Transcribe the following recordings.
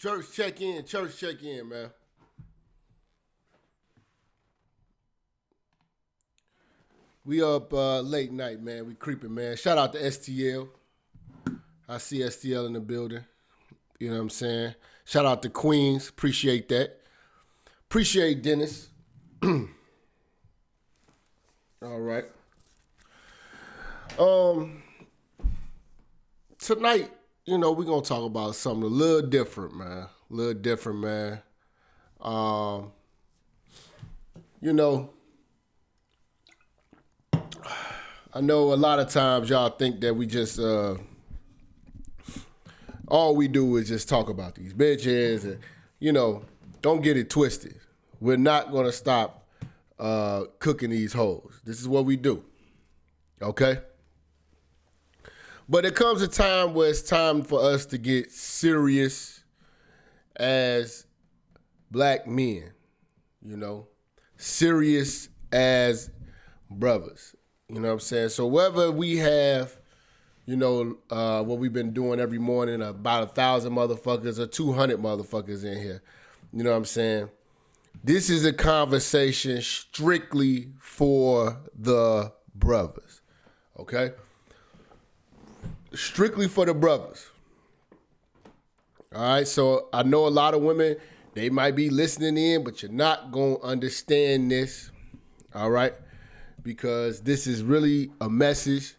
Church check in, man. We up late night, man. We creeping, man. Shout out to STL. I see STL in the building. You know what I'm saying? Shout out to Queens. Appreciate that. Appreciate Dennis. All right. Tonight, we're gonna talk about something a little different, man. I know a lot of times y'all think that we just all we do is just talk about these bitches and don't get it twisted. We're not gonna stop cooking these hoes. This is what we do. Okay? But it comes a time where it's time for us to get serious as black men, serious as brothers. You know what I'm saying? So whether we have, what we've been doing every morning, about 1,000 motherfuckers or 200 motherfuckers in here, you know what I'm saying? This is a conversation strictly for the brothers, okay? Strictly for the brothers. All right, so I know a lot of women, they might be listening in, but you're not going to understand this, all right? Because this is really a message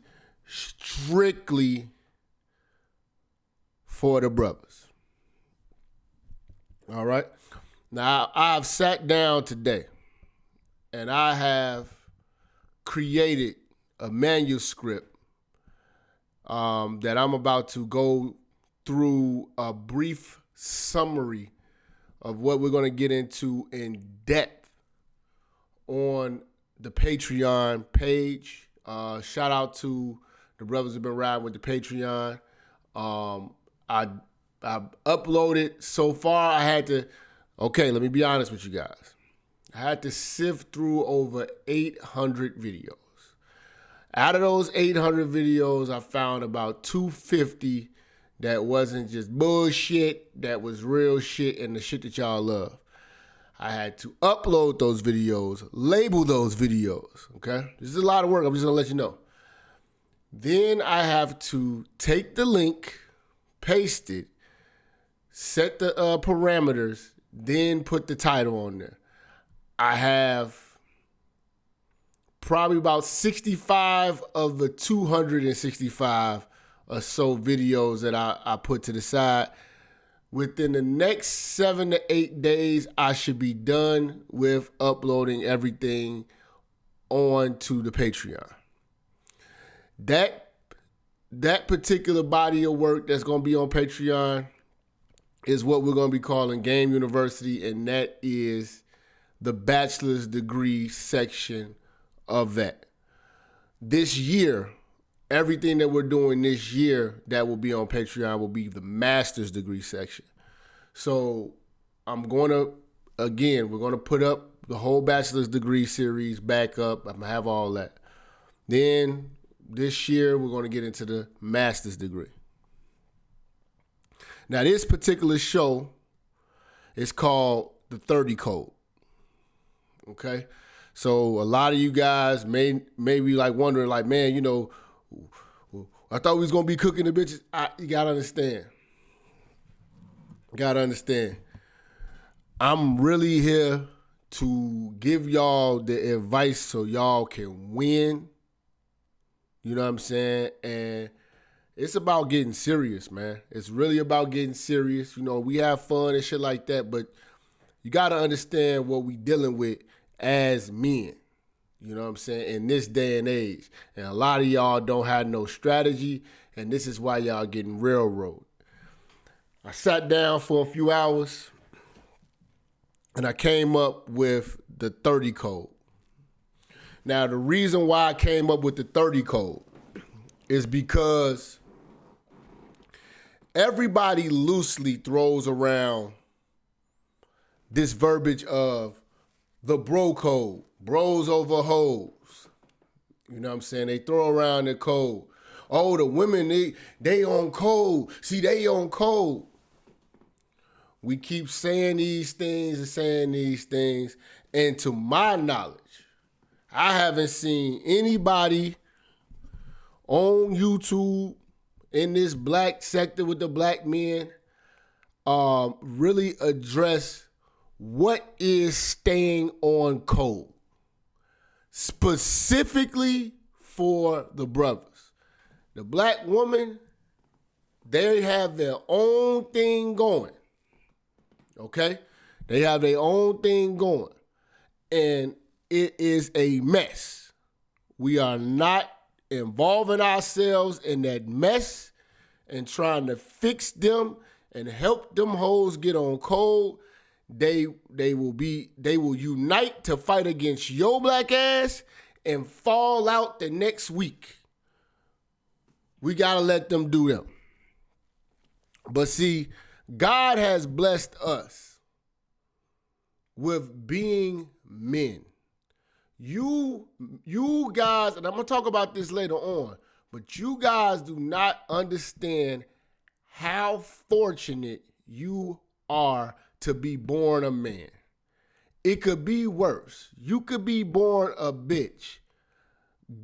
strictly for the brothers. All right? Now, I've sat down today and I have created a manuscript that I'm about to go through a brief summary of what we're going to get into in depth on the Patreon page. Shout out to the brothers who've been riding with the Patreon. I uploaded so far. Let me be honest with you guys. I had to sift through over 800 videos. Out of those 800 videos, I found about 250 that wasn't just bullshit, that was real shit and the shit that y'all love. I had to upload those videos, label those videos, okay? This is a lot of work. I'm just going to let you know. Then I have to take the link, paste it, set the parameters, then put the title on there. I have probably about 65 of the 265 or so videos that I put to the side. Within the next 7 to 8 days, I should be done with uploading everything onto the Patreon. That particular body of work that's going to be on Patreon is what we're going to be calling Game University, and that is the bachelor's degree section of that. This year, everything that we're doing this year that will be on Patreon will be the master's degree section. So we're going to put up the whole bachelor's degree series back up. I'm going to have all that. Then this year, we're going to get into the master's degree. Now, this particular show is called the 30 Code. Okay? So a lot of you guys may be like wondering, like, man, I thought we was going to be cooking the bitches. You got to understand. I'm really here to give y'all the advice so y'all can win. You know what I'm saying? And it's about getting serious, man. It's really about getting serious. We have fun and shit like that, but you got to understand what we dealing with as men. You know what I'm saying? In this day and age. And a lot of y'all don't have no strategy, and this is why y'all getting railroaded. I sat down for a few hours, and I came up with the 30 Code. Now, the reason why I came up with the 30 Code is because everybody loosely throws around this verbiage of the bro code, bros over hoes. You know what I'm saying? They throw around the code. Oh, the women, they on code. See, they on code. We keep saying these things and saying these things. And to my knowledge, I haven't seen anybody on YouTube in this black sector with the black men really address what is staying on code, specifically for the brothers. The black woman, they have their own thing going, okay? They have their own thing going, and it is a mess. We are not involving ourselves in that mess and trying to fix them and help them hoes get on code. They will unite to fight against your black ass and fall out the next week. We got to let them do them. But see, God has blessed us with being men. You guys, and I'm going to talk about this later on, but you guys do not understand how fortunate you are to be born a man. It could be worse. You could be born a bitch.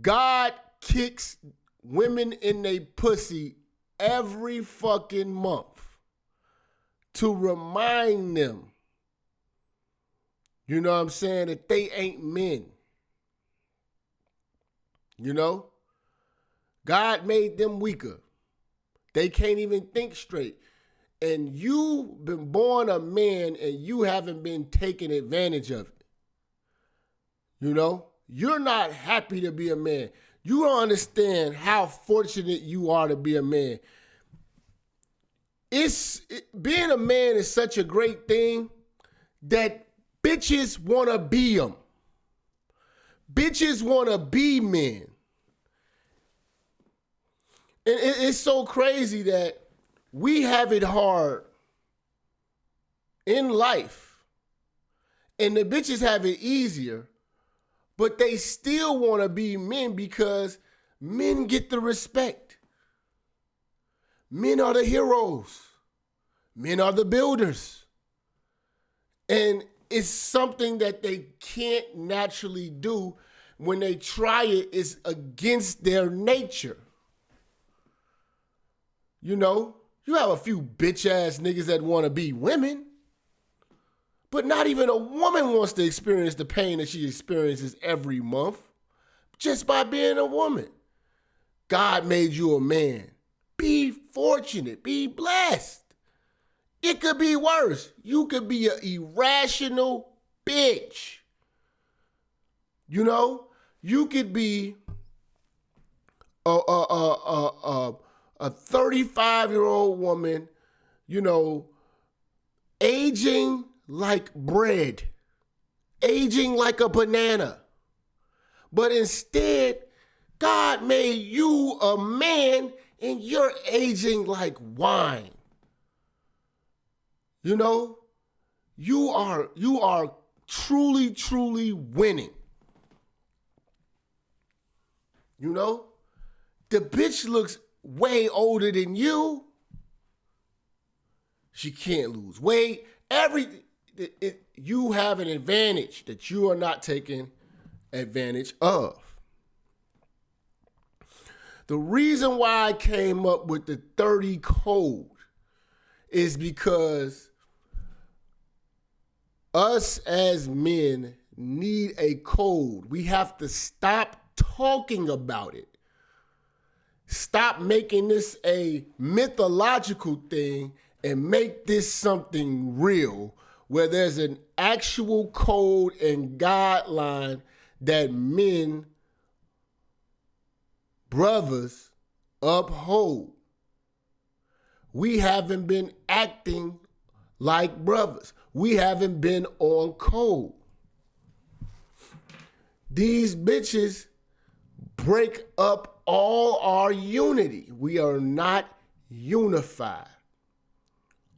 God kicks women in they pussy every fucking month to remind them, you know what I'm saying, that they ain't men. You know? God made them weaker. They can't even think straight. And you've been born a man and you haven't been taking advantage of it. You know? You're not happy to be a man. You don't understand how fortunate you are to be a man. Being a man is such a great thing that bitches want to be them. Bitches want to be men. And it's so crazy that we have it hard in life. And the bitches have it easier. But they still want to be men because men get the respect. Men are the heroes. Men are the builders. And it's something that they can't naturally do. When they try it, it's against their nature. You know, you have a few bitch-ass niggas that want to be women. But not even a woman wants to experience the pain that she experiences every month just by being a woman. God made you a man. Be fortunate. Be blessed. It could be worse. You could be an irrational bitch. You know? You could be a 35-year-old woman, you know, aging like bread, aging like a banana. But instead, God made you a man and you're aging like wine. You know, you are truly, truly winning. You know, the bitch looks way older than you. She can't lose weight. You have an advantage that you are not taking advantage of. The reason why I came up with the 30 code is because us as men need a code. We have to stop talking about it. Stop making this a mythological thing and make this something real where there's an actual code and guideline that men, brothers, uphold. We haven't been acting like brothers. We haven't been on code. These bitches break up all our unity. We are not unified.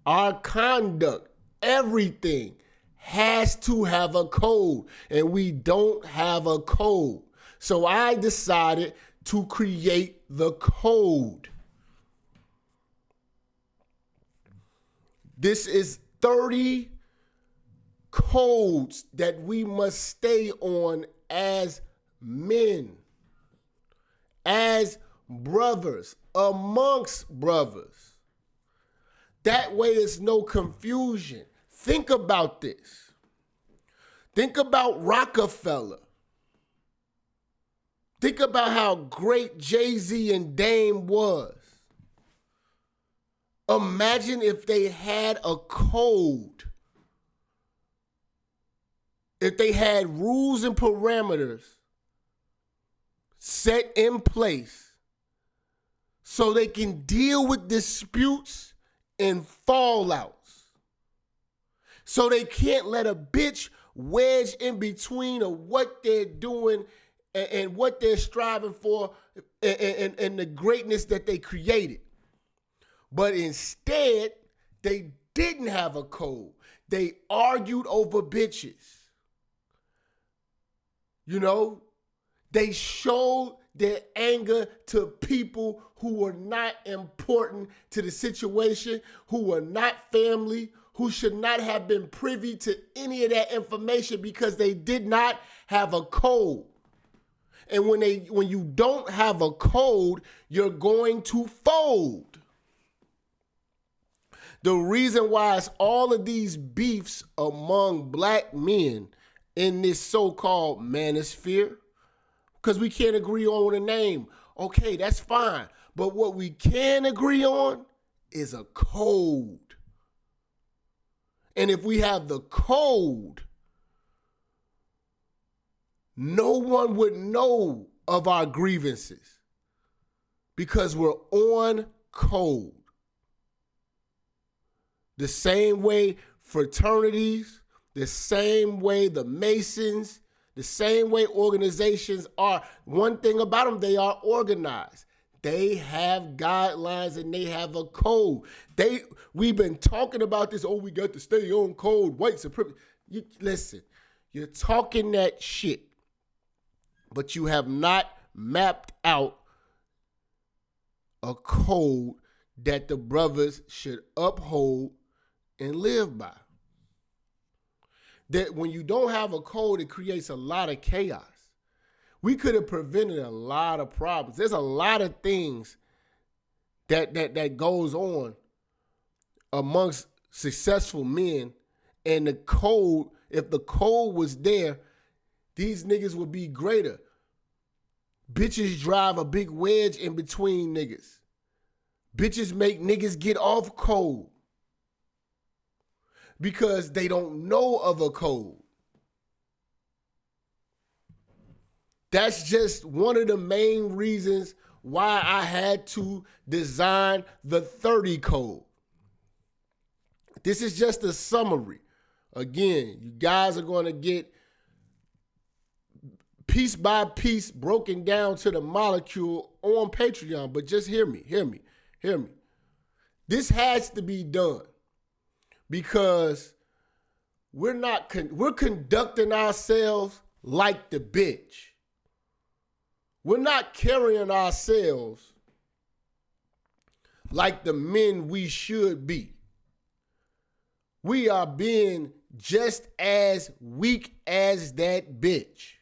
Our conduct, everything has to have a code, and we don't have a code. So I decided to create the code. This is 30 codes that we must stay on as men, as brothers, amongst brothers. That way there's no confusion. Think about this. Think about Rockefeller. Think about how great Jay-Z and Dame was. Imagine if they had a code. If they had rules and parameters set in place so they can deal with disputes and fallouts. So they can't let a bitch wedge in between of what they're doing and what they're striving for and the greatness that they created. But instead, they didn't have a code. They argued over bitches. You know, they showed their anger to people who were not important to the situation, who were not family, who should not have been privy to any of that information because they did not have a code. And when you don't have a code, you're going to fold. The reason why it's all of these beefs among black men in this so-called manosphere, because we can't agree on a name. Okay, that's fine. But what we can agree on is a code. And if we have the code, no one would know of our grievances because we're on code. The same way fraternities, the same way the Masons, the same way organizations are. One thing about them, they are organized. They have guidelines and they have a code. We've been talking about this, we got to stay on code, white supremacy. Listen, you're talking that shit, but you have not mapped out a code that the brothers should uphold and live by. That when you don't have a code, it creates a lot of chaos. We could have prevented a lot of problems. There's a lot of things that goes on amongst successful men, and the code, if the code was there, these niggas would be greater. Bitches drive a big wedge in between niggas. Bitches make niggas get off code because they don't know of a code. That's just one of the main reasons why I had to design the 30 code. This is just a summary. Again, you guys are going to get piece by piece broken down to the molecule on Patreon, but just hear me. This has to be done because we're conducting ourselves like the bitch. We're not carrying ourselves like the men we should be. We are being just as weak as that bitch.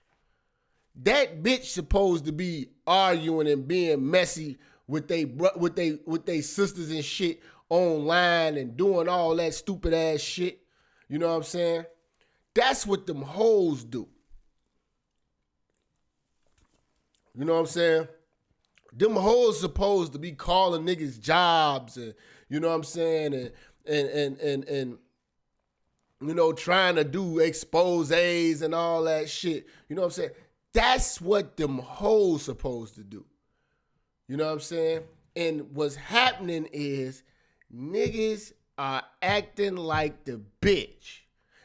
That bitch supposed to be arguing and being messy with they sisters and shit online and doing all that stupid ass shit. You know what I'm saying? That's what them hoes do. You know what I'm saying? Them hoes supposed to be calling niggas jobs and, you know what I'm saying, and you know, trying to do exposés and all that shit. You know what I'm saying? That's what them hoes supposed to do. You know what I'm saying? And what's happening is niggas are acting like the bitch.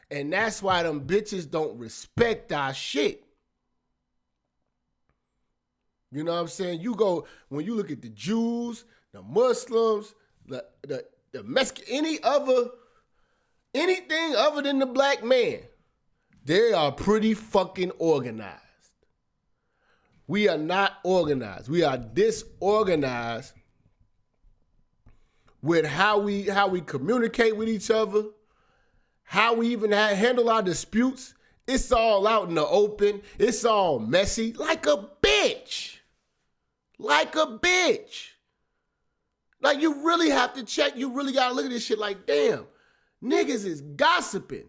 And that's why them bitches don't respect our shit. You know what I'm saying? When you look at the Jews, the Muslims, the Mexican, anything other than the black man, they are pretty fucking organized. We are not organized. We are disorganized with how we communicate with each other, how we even handle our disputes, it's all out in the open. It's all messy, like a bitch. Like a bitch. Like, you really have to check. You really got to look at this shit like, damn, niggas is gossiping.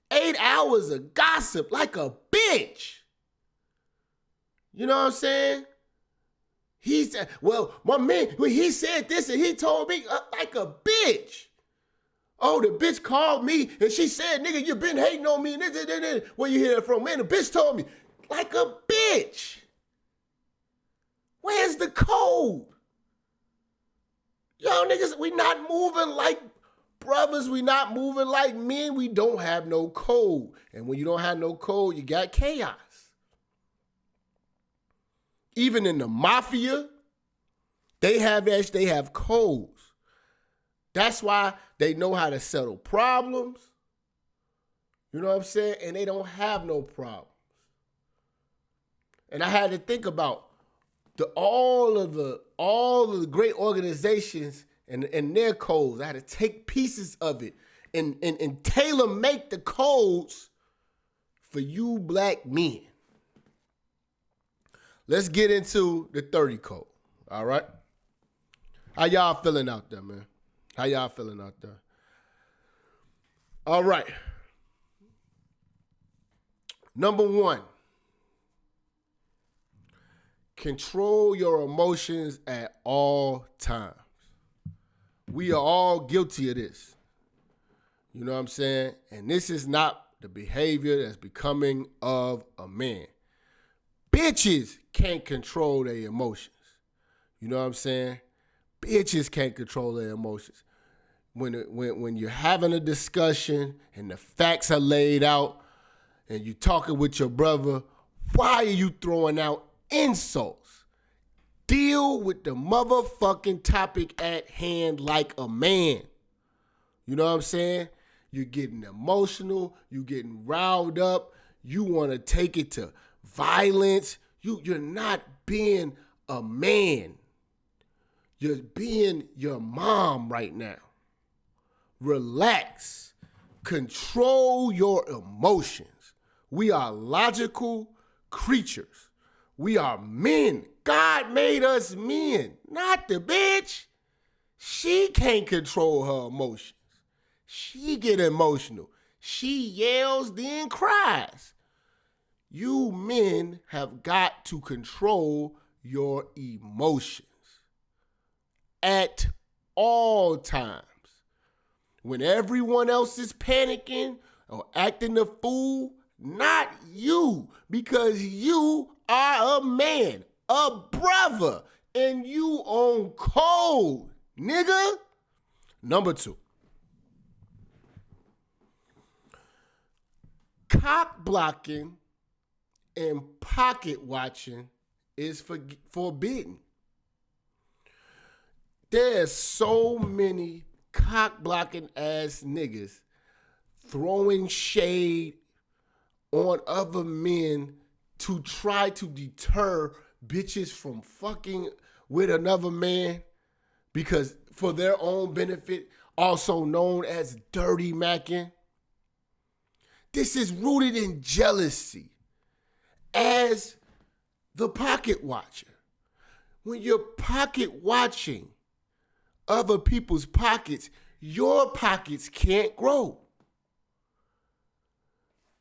8 hours of gossip like a bitch. You know what I'm saying? He said, well, my man, he said this and he told me like a bitch. Oh, the bitch called me and she said, nigga, you been hating on me. Where you hear it from? Man, the bitch told me. Like a bitch. Where's the code? Yo, niggas, we not moving like brothers. We not moving like men. We don't have no code. And when you don't have no code, you got chaos. Even in the mafia, they have codes. That's why they know how to settle problems. You know what I'm saying? And they don't have no problems. And I had to think about all of the great organizations and their codes. I had to take pieces of it and tailor make the codes for you black men. Let's get into the 30 code. All right? How y'all feeling out there, man? How y'all feeling out there? All right. Number 1. Control your emotions at all times. We are all guilty of this. You know what I'm saying? And this is not the behavior that's becoming of a man. Bitches can't control their emotions. You know what I'm saying? Bitches can't control their emotions. When you're having a discussion and the facts are laid out and you're talking with your brother, why are you throwing out insults? Deal with the motherfucking topic at hand like a man. You know what I'm saying? You're getting emotional. You're getting riled up. You want to take it to violence. You're not being a man. You're being your mom right now. Relax. Control your emotions. We are logical creatures. We are men. God made us men, not the bitch. She can't control her emotions. She get emotional. She yells, then cries. You men have got to control your emotions at all times. When everyone else is panicking or acting a fool, not you, because you are a man, a brother, and you on code, nigga. Number 2. Cock blocking and pocket watching is forbidden. There's so many cock blocking ass niggas throwing shade on other men to try to deter bitches from fucking with another man because for their own benefit, also known as dirty macking. This is rooted in jealousy as the pocket watcher. When you're pocket watching other people's pockets, your pockets can't grow.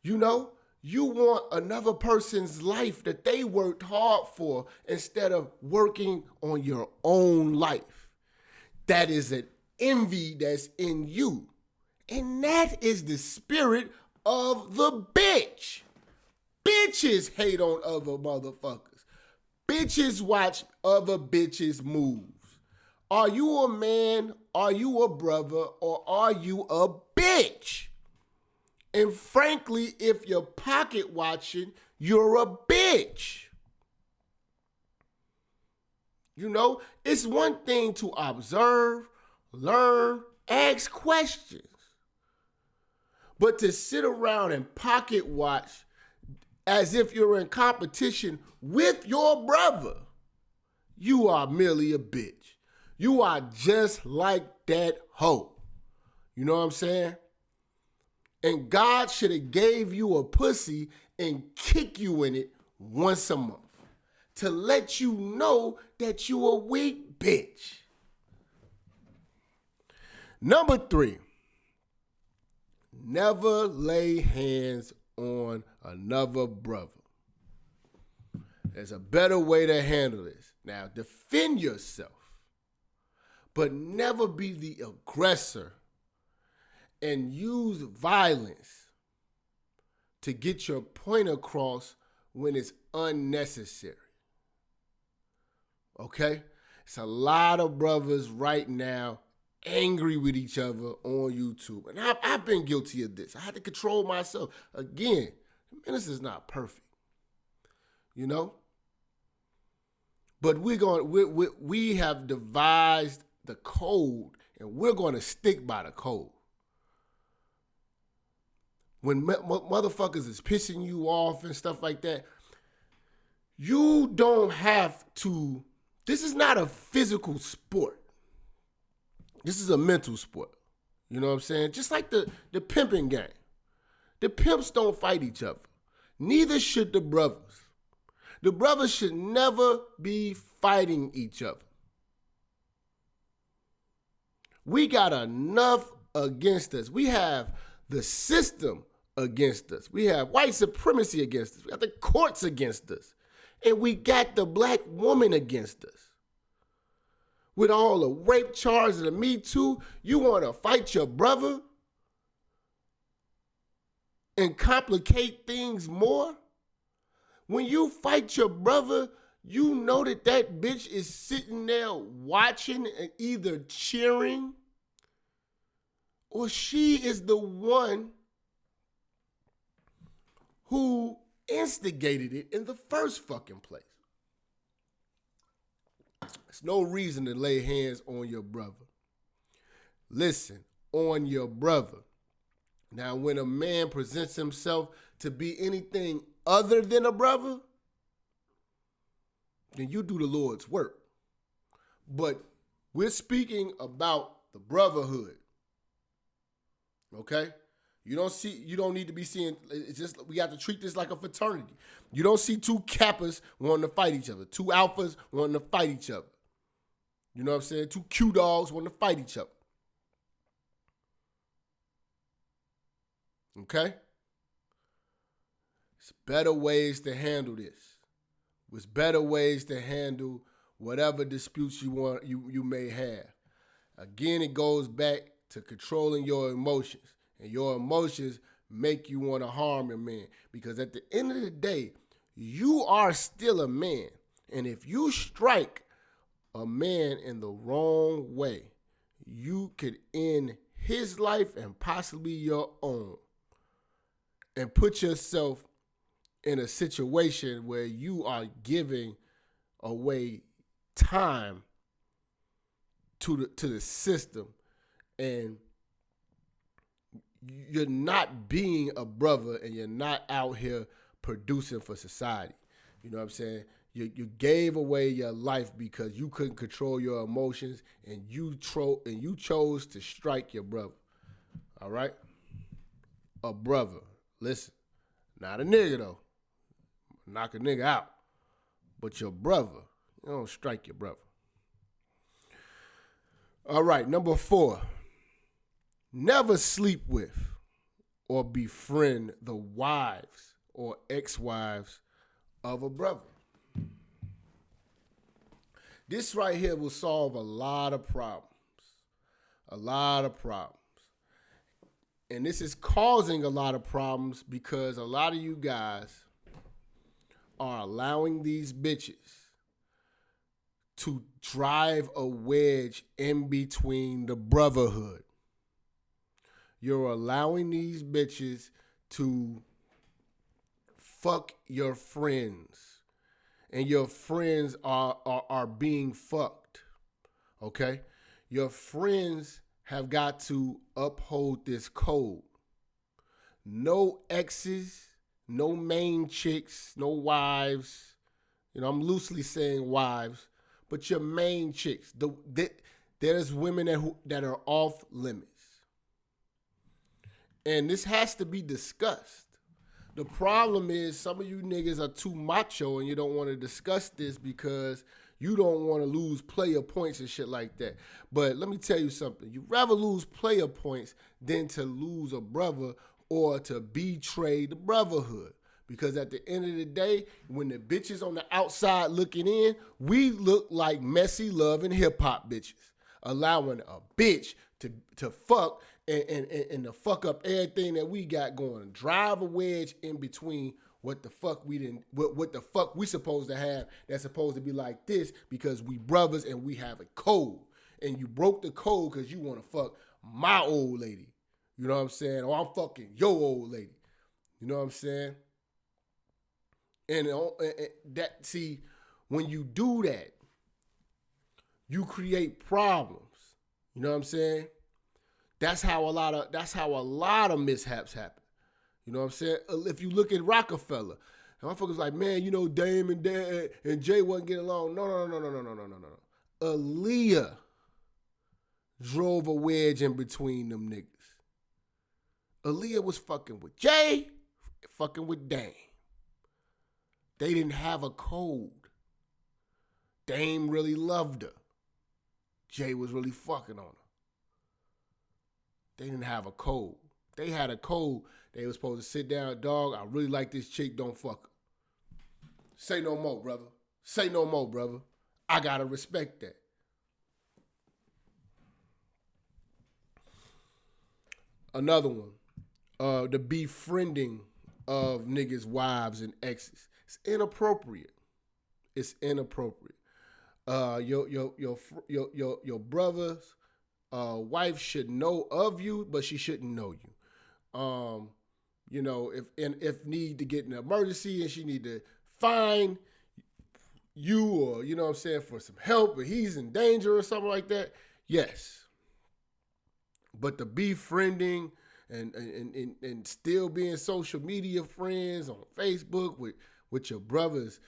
You know, you want another person's life that they worked hard for instead of working on your own life. That is an envy that's in you. And that is the spirit of the bitch. Bitches hate on other motherfuckers. Bitches watch other bitches' moves. Are you a man? Are you a brother? Or are you a bitch? And frankly, if you're pocket watching, you're a bitch. You know, it's one thing to observe, learn, ask questions. But to sit around and pocket watch as if you're in competition with your brother, you are merely a bitch. You are just like that hoe. You know what I'm saying? And God should have gave you a pussy and kick you in it once a month to let you know that you a weak bitch. Number 3, never lay hands on another brother. There's a better way to handle this. Now, defend yourself, but never be the aggressor and use violence to get your point across when it's unnecessary. Okay? It's a lot of brothers right now angry with each other on YouTube. And I've been guilty of this. I had to control myself. Again, the minister's not perfect. You know? But we have devised the code, and we're going to stick by the code. When motherfuckers is pissing you off and stuff like that, you don't have to. This is not a physical sport. This is a mental sport. You know what I'm saying? Just like the pimping game. The pimps don't fight each other. Neither should the brothers. The brothers should never be fighting each other. We got enough against us. We have the system against us. We have white supremacy against us. We got the courts against us. And we got the black woman against us. With all the rape charges and the Me Too, you want to fight your brother and complicate things more? When you fight your brother, you know that bitch is sitting there watching and either cheering or she is the one who instigated it in the first fucking place. There's no reason to lay hands on your brother. Listen, on your brother. Now, when a man presents himself to be anything other than a brother, then you do the Lord's work. But we're speaking about the brotherhood. Okay? You don't need to be seeing, it's just, we got to treat this like a fraternity. You don't see two Kappas wanting to fight each other, two alphas wanting to fight each other. You know what I'm saying? Two Q dogs wanting to fight each other. Okay? There's better ways to handle this. There's better ways to handle whatever disputes you may have. Again, it goes back to controlling your emotions. And your emotions make you want to harm a man. Because at the end of the day, you are still a man. And if you strike a man in the wrong way, you could end his life and possibly your own. And put yourself in a situation where you are giving away time to the system, and you're not being a brother, and you're not out here producing for society. You know what I'm saying? You gave away your life because you couldn't control your emotions, and you chose to strike your brother. All right? A brother. Listen, not a nigga though. Knock a nigga out. But your brother, you don't strike your brother. All right, number 4. Never sleep with or befriend the wives or ex-wives of a brother. This right here will solve a lot of problems. A lot of problems. And this is causing a lot of problems because a lot of you guys are allowing these bitches to drive a wedge in between the brotherhood. You're allowing these bitches to fuck your friends. And your friends are being fucked. Okay? Your friends have got to uphold this code. No exes, no main chicks, no wives. You know, I'm loosely saying wives, but your main chicks. There's women that are off limits. And this has to be discussed. The problem is some of you niggas are too macho and you don't want to discuss this because you don't want to lose player points and shit like that. But let me tell you something. You'd rather lose player points than to lose a brother or to betray the brotherhood. Because at the end of the day, when the bitches on the outside looking in, we look like messy love and hip hop bitches, allowing a bitch to fuck and to fuck up everything that we got going. Drive a wedge in between what the fuck we didn't, what the fuck we supposed to have that's supposed to be like this because we brothers and we have a code. And you broke the code because you want to fuck my old lady. You know what I'm saying? Or I'm fucking your old lady. You know what I'm saying? And that, see, when you do that, you create problems. You know what I'm saying? That's how a lot of mishaps happen. You know what I'm saying? If you look at Rockefeller, motherfuckers like, man, you know, Dame and Jay wasn't getting along. No. Aaliyah drove a wedge in between them niggas. Aaliyah was fucking with Jay, fucking with Dame. They didn't have a code. Dame really loved her. Jay was really fucking on her. They didn't have a code. They had a code. They were supposed to sit down, dog, I really like this chick, don't fuck her. Say no more, brother. Say no more, brother. I gotta respect that. Another one, the befriending of niggas' wives and exes. It's inappropriate. It's inappropriate. Your brother's wife should know of you, but she shouldn't know you. You know, if need to get an emergency and she need to find you or, you know what I'm saying, for some help or he's in danger or something like that, yes. But the befriending and still being social media friends on Facebook with your brother's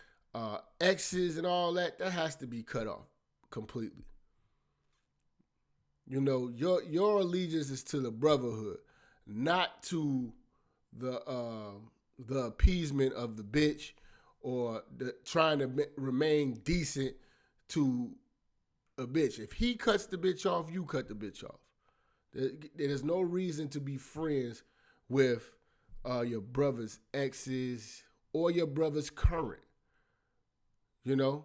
exes and all that, that has to be cut off completely. You know, your allegiance is to the brotherhood, not to the appeasement of the bitch or trying to remain decent to a bitch. If he cuts the bitch off, you cut the bitch off. There's no reason to be friends with your brother's exes or your brother's current. You know,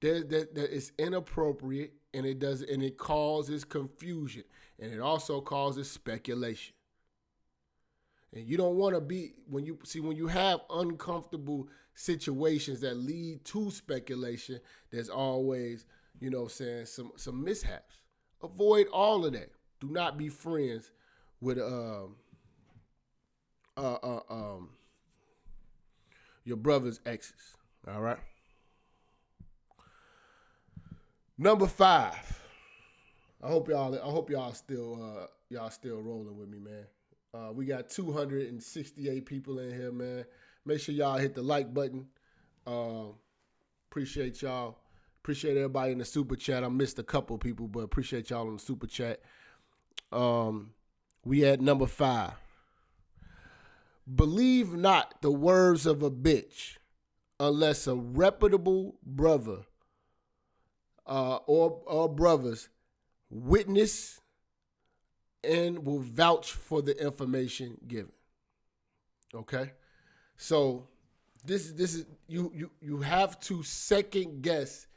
that it's inappropriate and it causes confusion and it also causes speculation. And you don't want to be when you have uncomfortable situations that lead to speculation. There's always, you know, saying some mishaps. Avoid all of that. Do not be friends with your brother's exes. All right. Number 5. I hope y'all still rolling with me, man. We got 268 people in here, man. Make sure y'all hit the like button. Appreciate y'all. Appreciate everybody in the super chat. I missed a couple people, but appreciate y'all on the super chat. We at number 5. Believe not the words of a bitch unless a reputable brother or brothers witness and will vouch for the information given. Okay? So this is you have to second guess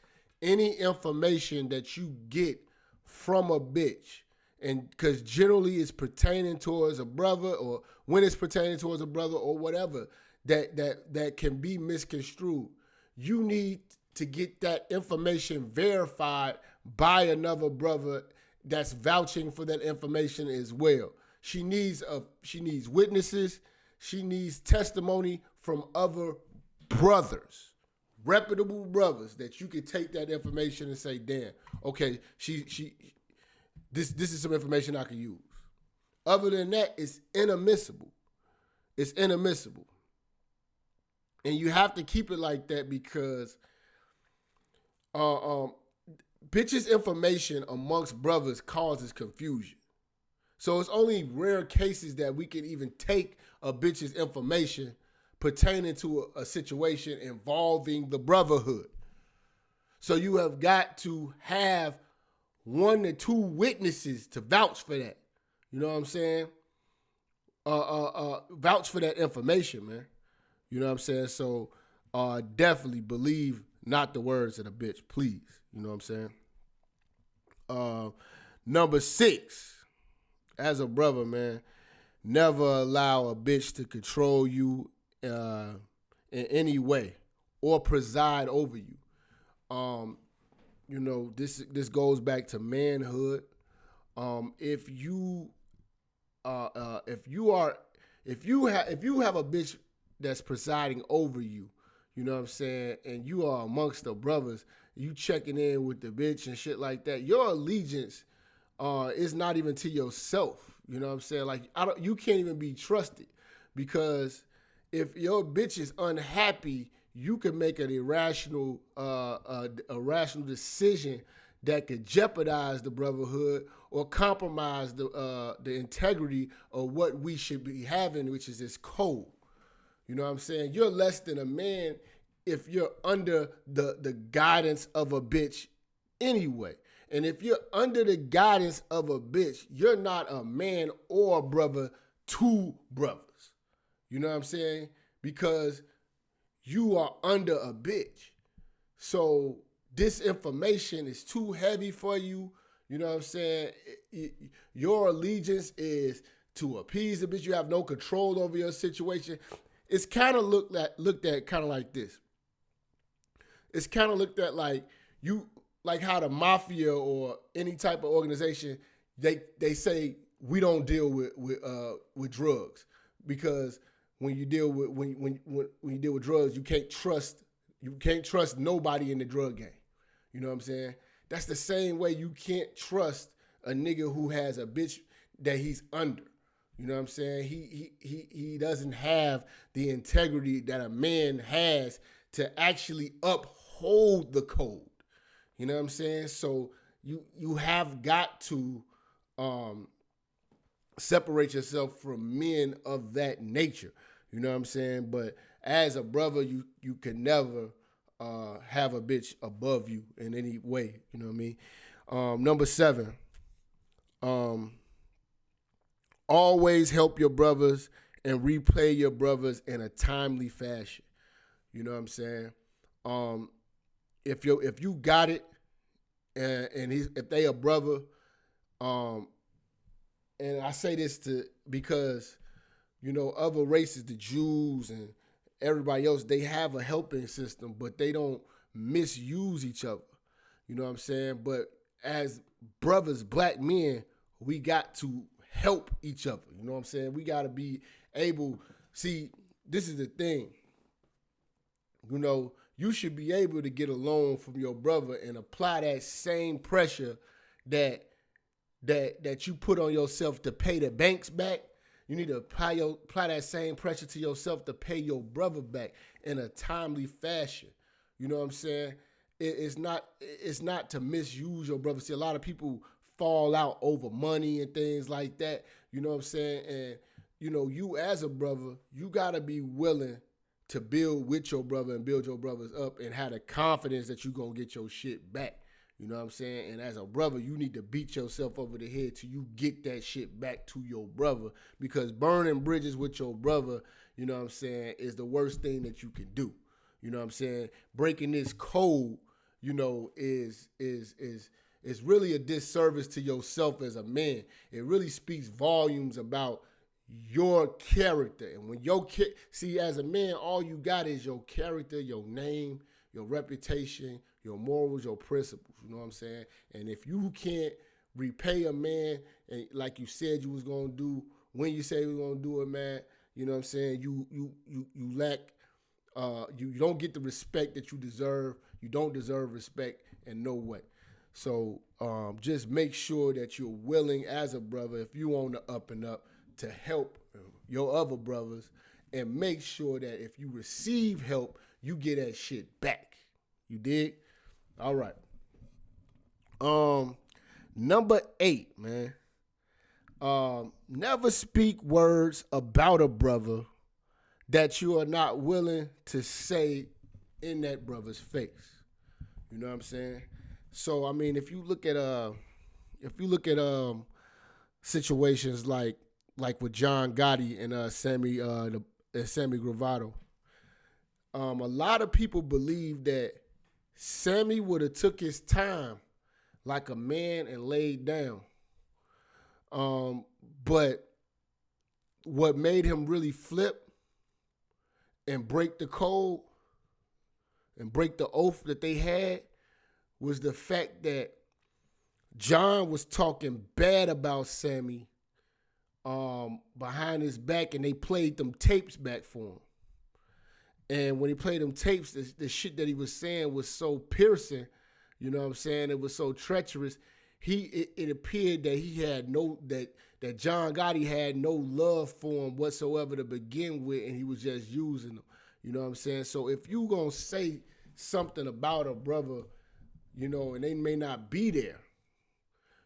any information that you get from a bitch. And because generally it's pertaining towards a brother or when it's pertaining towards a brother or whatever that can be misconstrued. You need to get that information verified by another brother that's vouching for that information as well. She needs witnesses. She needs testimony from other brothers, reputable brothers, that you can take that information and say, damn, okay, this is some information I can use. Other than that, it's inadmissible. It's inadmissible. And you have to keep it like that because bitches' information amongst brothers causes confusion. So it's only rare cases that we can even take a bitch's information pertaining to a situation involving the brotherhood. So you have got to have 1 to 2 witnesses to vouch for that. You know what I'm saying? Vouch for that information, man. You know what I'm saying? So definitely believe not the words of the bitch, please. You know what I'm saying? Number 6, as a brother, man, never allow a bitch to control you in any way or preside over you. You know, this goes back to manhood. If you have a bitch that's presiding over you, you know what I'm saying, and you are amongst the brothers, you checking in with the bitch and shit like that, your allegiance is not even to yourself. You know what I'm saying? Like, you can't even be trusted, because if your bitch is unhappy, you can make an irrational decision that could jeopardize the brotherhood or compromise the integrity of what we should be having, which is this code. You know what I'm saying? You're less than a man if you're under the guidance of a bitch anyway. And if you're under the guidance of a bitch, you're not a man or a brother to brothers. You know what I'm saying? Because you are under a bitch. So this information is too heavy for you. You know what I'm saying? Your allegiance is to appease the bitch. You have no control over your situation. It's kind of looked at kind of like this. It's kind of looked at like how the mafia or any type of organization, they say we don't deal with drugs, because when you deal with drugs, you can't trust nobody in the drug game. You know what I'm saying? That's the same way you can't trust a nigga who has a bitch that he's under. You know what I'm saying? He doesn't have the integrity that a man has to actually uphold the code. You know what I'm saying? So you have got to separate yourself from men of that nature. You know what I'm saying? But as a brother, you can never have a bitch above you in any way. You know what I mean? Number 7, always help your brothers and repay your brothers in a timely fashion. You know what I'm saying? If you got it, and if they a brother, and I say this because, you know, other races, the Jews and everybody else, they have a helping system, but they don't misuse each other. You know what I'm saying? But as brothers, black men, we got to help each other. You know what I'm saying? We got to be able, see, this is the thing. You know, you should be able to get a loan from your brother and apply that same pressure that you put on yourself to pay the banks back. You need to apply that same pressure to yourself to pay your brother back in a timely fashion. You know what I'm saying? It's not to misuse your brother. See, a lot of people fall out over money and things like that. You know what I'm saying? And, you know, you as a brother, you got to be willing to build with your brother and build your brothers up and have the confidence that you're going to get your shit back. You know what I'm saying? And as a brother, you need to beat yourself over the head till you get that shit back to your brother, because burning bridges with your brother, you know what I'm saying, is the worst thing that you can do. You know what I'm saying? Breaking this code, you know, is really a disservice to yourself as a man. It really speaks volumes about your character. And when see, as a man, all you got is your character, your name, your reputation, your morals, your principles. You know what I'm saying? And if you can't repay a man, and like you said you was gonna do, when you say you was gonna do it, man, you know what I'm saying? You lack, you don't get the respect that you deserve. You don't deserve respect in no way. So just make sure that you're willing as a brother, if you on the up and up, to help your other brothers, and make sure that if you receive help, you get that shit back. You dig? All right. Number 8, man. Never speak words about a brother that you are not willing to say in that brother's face. You know what I'm saying? So I mean, if you look at situations like with John Gotti and Sammy Gravato, a lot of people believe that Sammy would have took his time like a man and laid down. But what made him really flip and break the code and break the oath that they had was the fact that John was talking bad about Sammy behind his back, and they played them tapes back for him. And when he played them tapes, the shit that he was saying was so piercing, you know what I'm saying? It was so treacherous. It appeared that he had that John Gotti had no love for him whatsoever to begin with, and he was just using him. You know what I'm saying? So if you gonna say something about a brother, you know, and they may not be there,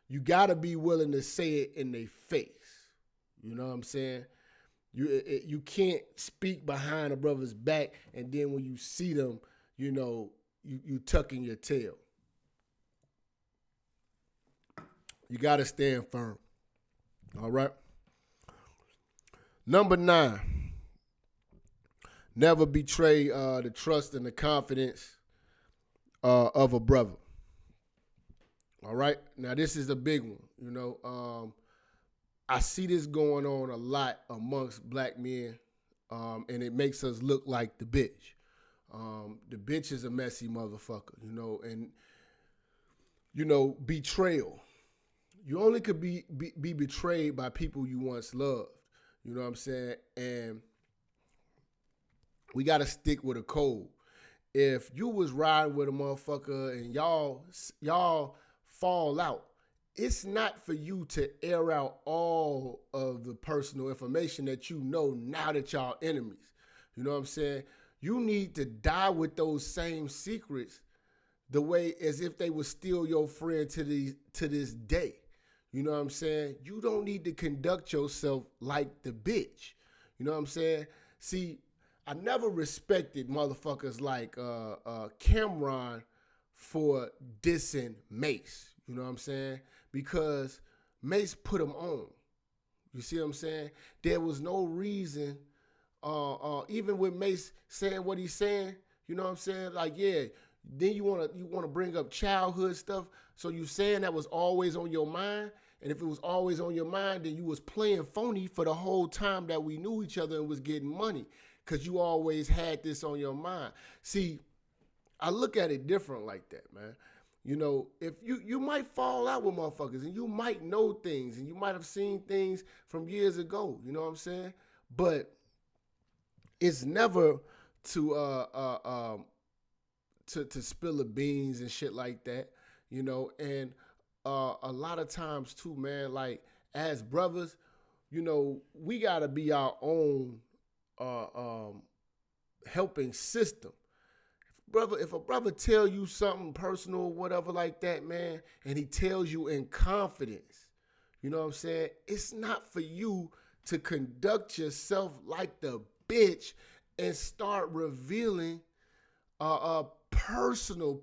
you gotta be willing to say it in their face. You know what I'm saying? You can't speak behind a brother's back, and then when you see them, you know, you tucking your tail. You got to stand firm. All right? Number 9, never betray the trust and the confidence of a brother. All right? Now, this is a big one. You know, I see this going on a lot amongst black men, and it makes us look like the bitch. The bitch is a messy motherfucker, you know, and, you know, betrayal. You only could be betrayed by people you once loved. You know what I'm saying? And we got to stick with a code. If you was riding with a motherfucker and y'all fall out, it's not for you to air out all of the personal information that you know now that y'all enemies. You know what I'm saying? You need to die with those same secrets the way as if they were still your friend to this day. You know what I'm saying? You don't need to conduct yourself like the bitch. You know what I'm saying? See, I never respected motherfuckers like Cameron for dissing Mace. You know what I'm saying? Because Mace put him on. You see what I'm saying? There was no reason, even with Mace saying what he's saying, you know what I'm saying? Like, yeah, then you wanna bring up childhood stuff. So you saying that was always on your mind? And if it was always on your mind, then you was playing phony for the whole time that we knew each other and was getting money, because you always had this on your mind. See, I look at it different like that, man. You know, if you might fall out with motherfuckers and you might know things and you might have seen things from years ago, you know what I'm saying? But it's never to spill the beans and shit like that, you know. And a lot of times too, man, like as brothers, you know, we gotta be our own helping system. Brother, if a brother tell you something personal or whatever like that, man, and he tells you in confidence, you know what I'm saying? It's not for you to conduct yourself like the bitch and start revealing personal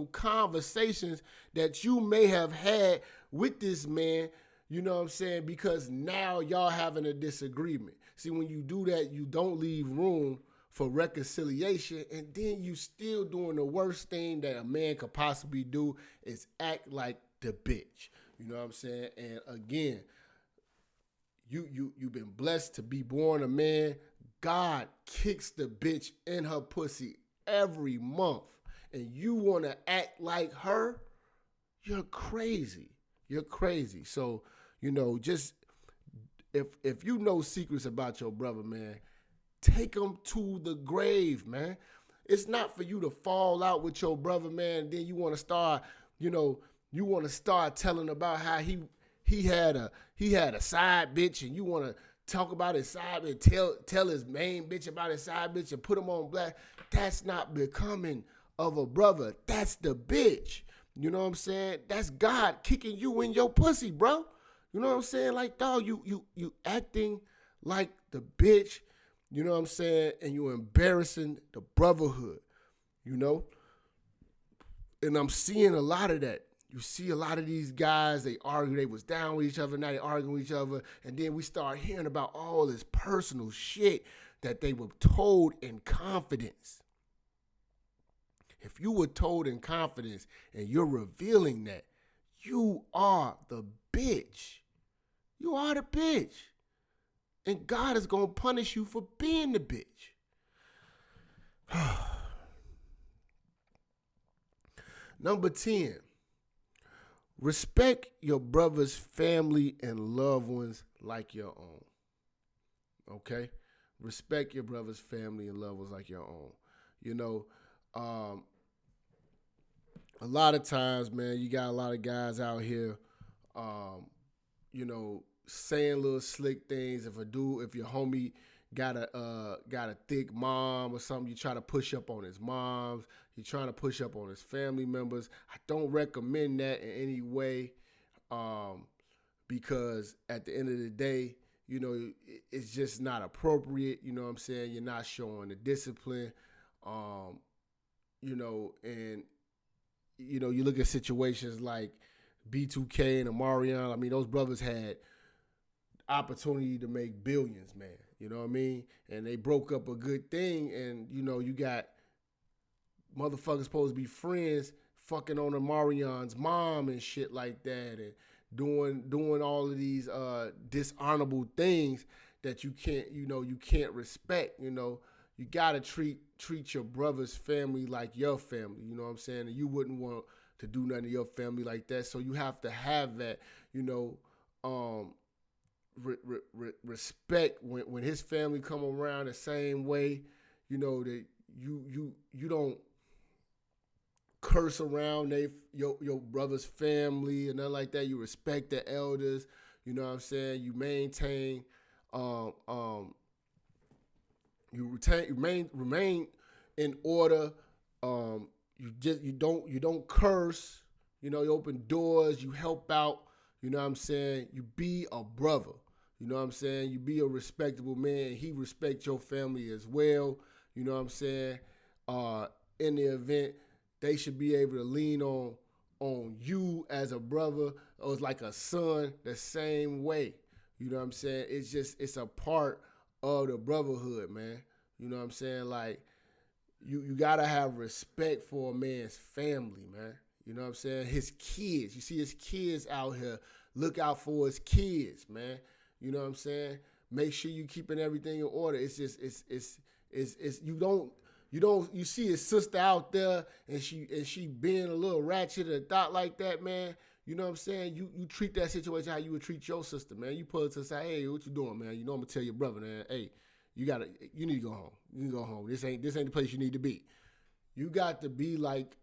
conversations that you may have had with this man, you know what I'm saying? Because now y'all having a disagreement. See, when you do that, you don't leave room for reconciliation, and then you still doing the worst thing that a man could possibly do is act like the bitch. You know what I'm saying? And again, you've been blessed to be born a man. God kicks the bitch in her pussy every month, and you want to act like her, you're crazy. You're crazy. So, you know, just if you know secrets about your brother, man, take them to the grave, man. It's not for you to fall out with your brother, man, and then you want to start, you know, you want to start telling about how he had a side bitch, and you want to talk about his side bitch, tell his main bitch about his side bitch and put him on black. That's not becoming of a brother. That's the bitch. You know what I'm saying? That's God kicking you in your pussy, bro. You know what I'm saying? Like, dog, you acting like the bitch, you know what I'm saying? And you embarrassing the brotherhood, you know? And I'm seeing a lot of that. You see a lot of these guys, they argue, they was down with each other, now they arguing with each other, and then we start hearing about all this personal shit that they were told in confidence. If you were told in confidence and you're revealing that, you are the bitch. You are the bitch. And God is going to punish you for being the bitch. Number 10, respect your brother's family and loved ones like your own. Okay? Respect your brother's family and loved ones like your own. You know, a lot of times, man, you got a lot of guys out here, you know, saying little slick things. If your homie got a thick mom or something, you try to push up on his moms. You're trying to push up on his family members. I don't recommend that in any way, because at the end of the day, you know, it's just not appropriate. You know what I'm saying? You're not showing the discipline, you know, and you know, you look at situations like B2K and Omarion. I mean, those brothers had opportunity to make billions, man. You know what I mean? And they broke up a good thing, and you know, you got motherfuckers supposed to be friends fucking on Omarion's mom and shit like that, and doing all of these dishonorable things that you can't respect. You know, you gotta treat your brother's family like your family. You know what I'm saying? And you wouldn't want to do nothing to your family like that. So you have to have that, you know, respect when his family come around the same way. You know that you don't curse around your brother's family and nothing like that. You respect the elders. You know what I'm saying? You maintain, remain in order. You don't curse. You know, you open doors. You help out. You know what I'm saying? You be a brother. You know what I'm saying? You be a respectable man. He respects your family as well. You know what I'm saying? In the event, they should be able to lean on you as a brother or as like a son the same way. You know what I'm saying? It's a part of the brotherhood, man. You know what I'm saying? Like, you gotta have respect for a man's family, man. You know what I'm saying? His kids. You see his kids out here. Look out for his kids, man. You know what I'm saying? Make sure you keeping everything in order. It's just you see his sister out there and she being a little ratchet or thought like that, man. You know what I'm saying? You treat that situation how you would treat your sister, man. You pull her to the side, hey, what you doing, man? You know I'm gonna tell your brother, man, hey, you need to go home. You need to go home. This ain't the place you need to be. You got to be like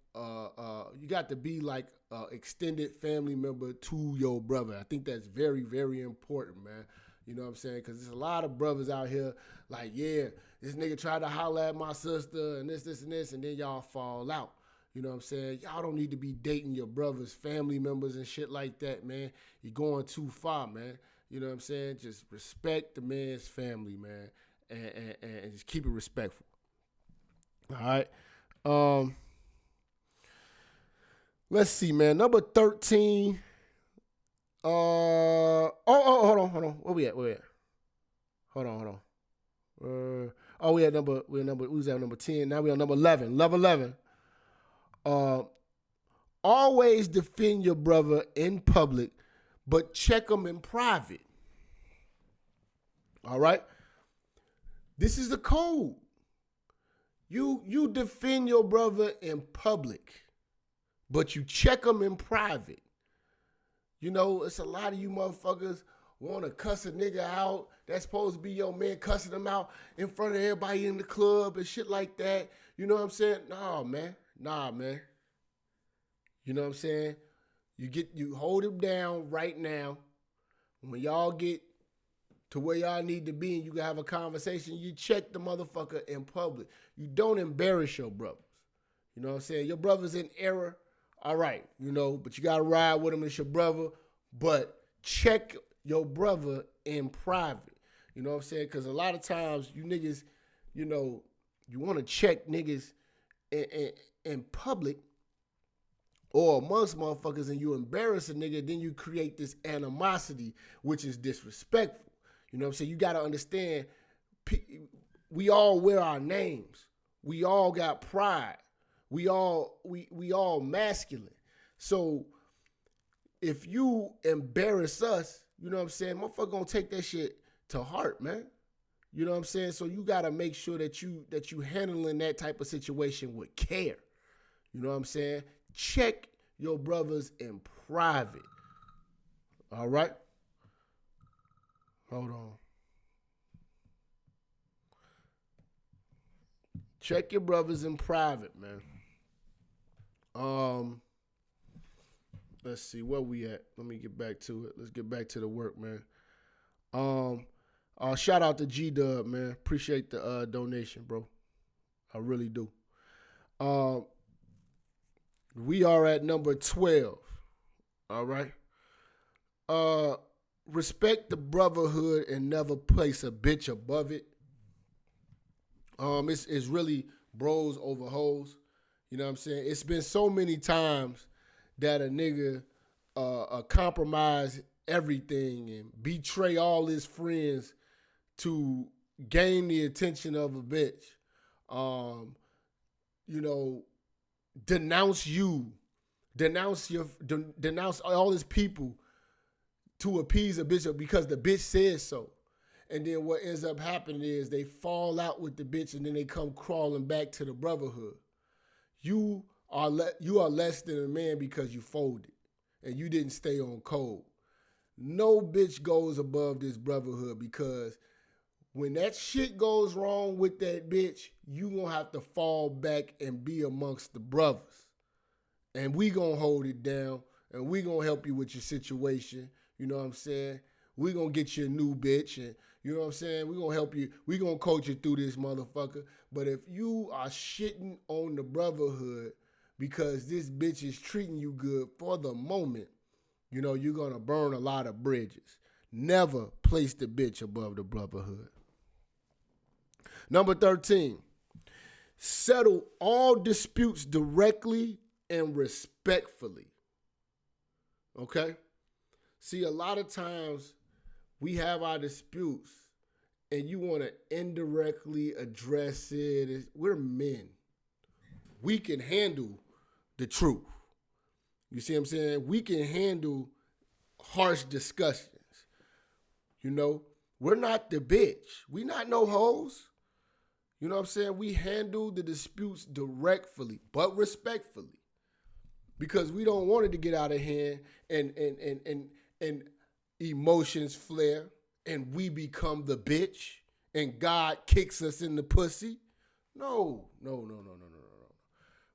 extended family member to your brother. I think that's very, very important, man. You know what I'm saying? Because there's a lot of brothers out here like, yeah, this nigga tried to holler at my sister and this, and this, and then y'all fall out. You know what I'm saying? Y'all don't need to be dating your brother's family members and shit like that, man. You're going too far, man. You know what I'm saying? Just respect the man's family, man, and just keep it respectful. All right. Let's see, man. Number 13. Hold on. Where we at? Hold on. We was at number 10. Now we on number 11. Level 11. Always defend your brother in public, but check him in private. All right? This is the code. You defend your brother in public, but you check him in private. You know, it's a lot of you motherfuckers want to cuss a nigga out. That's supposed to be your man, cussing him out in front of everybody in the club and shit like that. You know what I'm saying? Nah, man. You know what I'm saying? You hold him down right now. When y'all get to where y'all need to be and you can have a conversation, you check the motherfucker in public. You don't embarrass your brothers. You know what I'm saying? Your brother's in error. All right, you know, but you got to ride with him as your brother, but check your brother in private. You know what I'm saying? Because a lot of times you niggas, you know, you want to check niggas in public or amongst motherfuckers and you embarrass a nigga, then you create this animosity, which is disrespectful. You know what I'm saying? You got to understand, we all wear our names. We all got pride. We all masculine. So if you embarrass us, you know what I'm saying, motherfucker gonna take that shit to heart, man. You know what I'm saying? So you gotta make sure that you handling that type of situation with care. You know what I'm saying? Check your brothers in private. All right? Hold on. Check your brothers in private, man. Let's see where we at. Let me get back to it. Let's get back to the work, man. Shout out to G-Dub, man. Appreciate the donation, bro. I really do. We are at number 12. All right. Respect the brotherhood and never place a bitch above it. It's really bros over hoes. You know what I'm saying? It's been so many times that a nigga compromise everything and betray all his friends to gain the attention of a bitch. You know, denounce you, denounce all his people to appease a bitch because the bitch says so. And then what ends up happening is they fall out with the bitch and then they come crawling back to the brotherhood. You are less than a man because you folded and you didn't stay on code. No bitch goes above this brotherhood because when that shit goes wrong with that bitch, you gonna have to fall back and be amongst the brothers. And we gonna hold it down and we gonna help you with your situation. You know what I'm saying? We gonna get you a new bitch and you know what I'm saying? We gonna help you. We gonna coach you through this motherfucker. But if you are shitting on the brotherhood because this bitch is treating you good for the moment, you know, you're gonna burn a lot of bridges. Never place the bitch above the brotherhood. Number 13, settle all disputes directly and respectfully. Okay? See, a lot of times we have our disputes and you want to indirectly address it. We're men. We can handle the truth. You see what I'm saying? We can handle harsh discussions. You know, we're not the bitch. We not no hoes. You know what I'm saying? We handle the disputes directly, but respectfully. Because we don't want it to get out of hand and emotions flare and we become the bitch and God kicks us in the pussy. No.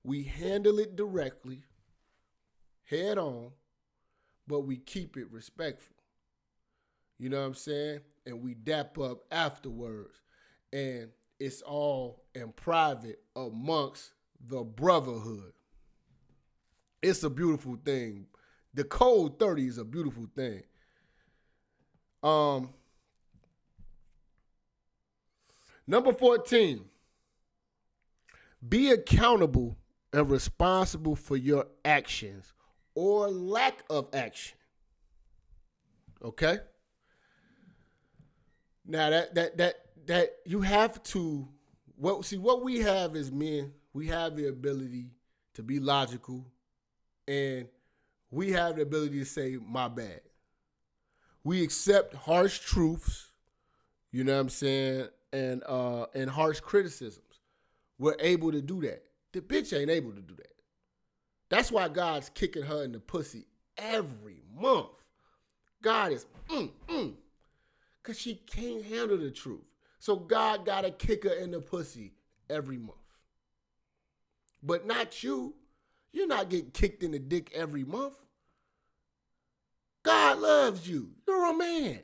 We handle it directly, head on, but we keep it respectful. You know what I'm saying? And we dap up afterwards. And it's all in private amongst the brotherhood. It's a beautiful thing. The Code 30 is a beautiful thing. Number 14, be accountable and responsible for your actions or lack of action. Okay? Now that you have to what we have as men, we have the ability to be logical and we have the ability to say my bad. We accept harsh truths, you know what I'm saying, and harsh criticisms. We're able to do that. The bitch ain't able to do that. That's why God's kicking her in the pussy every month. God is, because she can't handle the truth. So God got to kick her in the pussy every month. But not you. You're not getting kicked in the dick every month. God loves you. You're a man.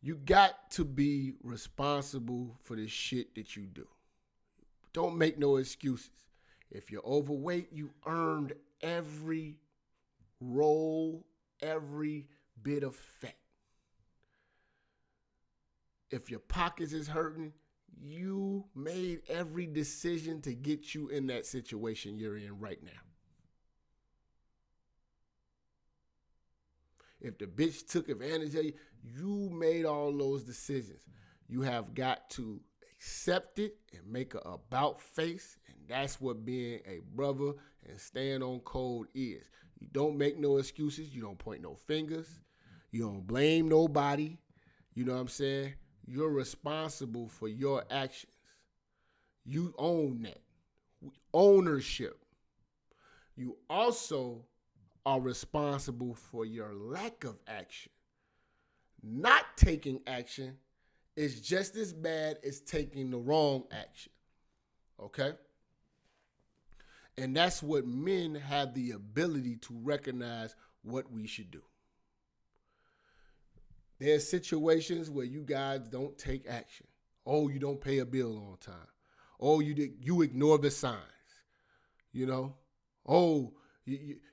You got to be responsible for the shit that you do. Don't make no excuses. If you're overweight, you earned every roll, every bit of fat. If your pockets is hurting, you made every decision to get you in that situation you're in right now. If the bitch took advantage of you, you made all those decisions. You have got to accept it and make an about face, and that's what being a brother and staying on code is. You don't make no excuses. You don't point no fingers. You don't blame nobody. You know what I'm saying? You're responsible for your actions. You own that. Ownership. You also are responsible for your lack of action. Not taking action is just as bad as taking the wrong action. Okay? And that's what men have the ability to recognize what we should do. There's situations where you guys don't take action. Oh, you don't pay a bill on time. Oh, you ignore the signs. You know? Oh,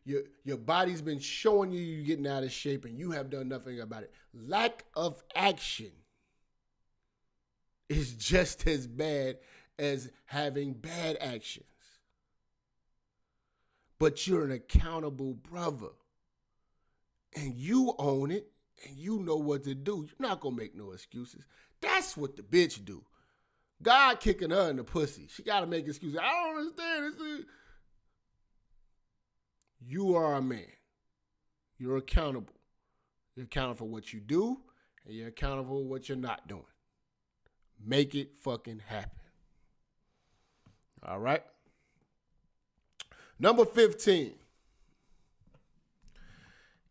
your body's been showing you you're getting out of shape and you have done nothing about it. Lack of action is just as bad as having bad actions. But you're an accountable brother. And you own it and you know what to do. You're not going to make no excuses. That's what the bitch do. God kicking her in the pussy. She got to make excuses. I don't understand this. You are a man. You're accountable. You're accountable for what you do, and you're accountable for what you're not doing. Make it fucking happen. All right? Number 15.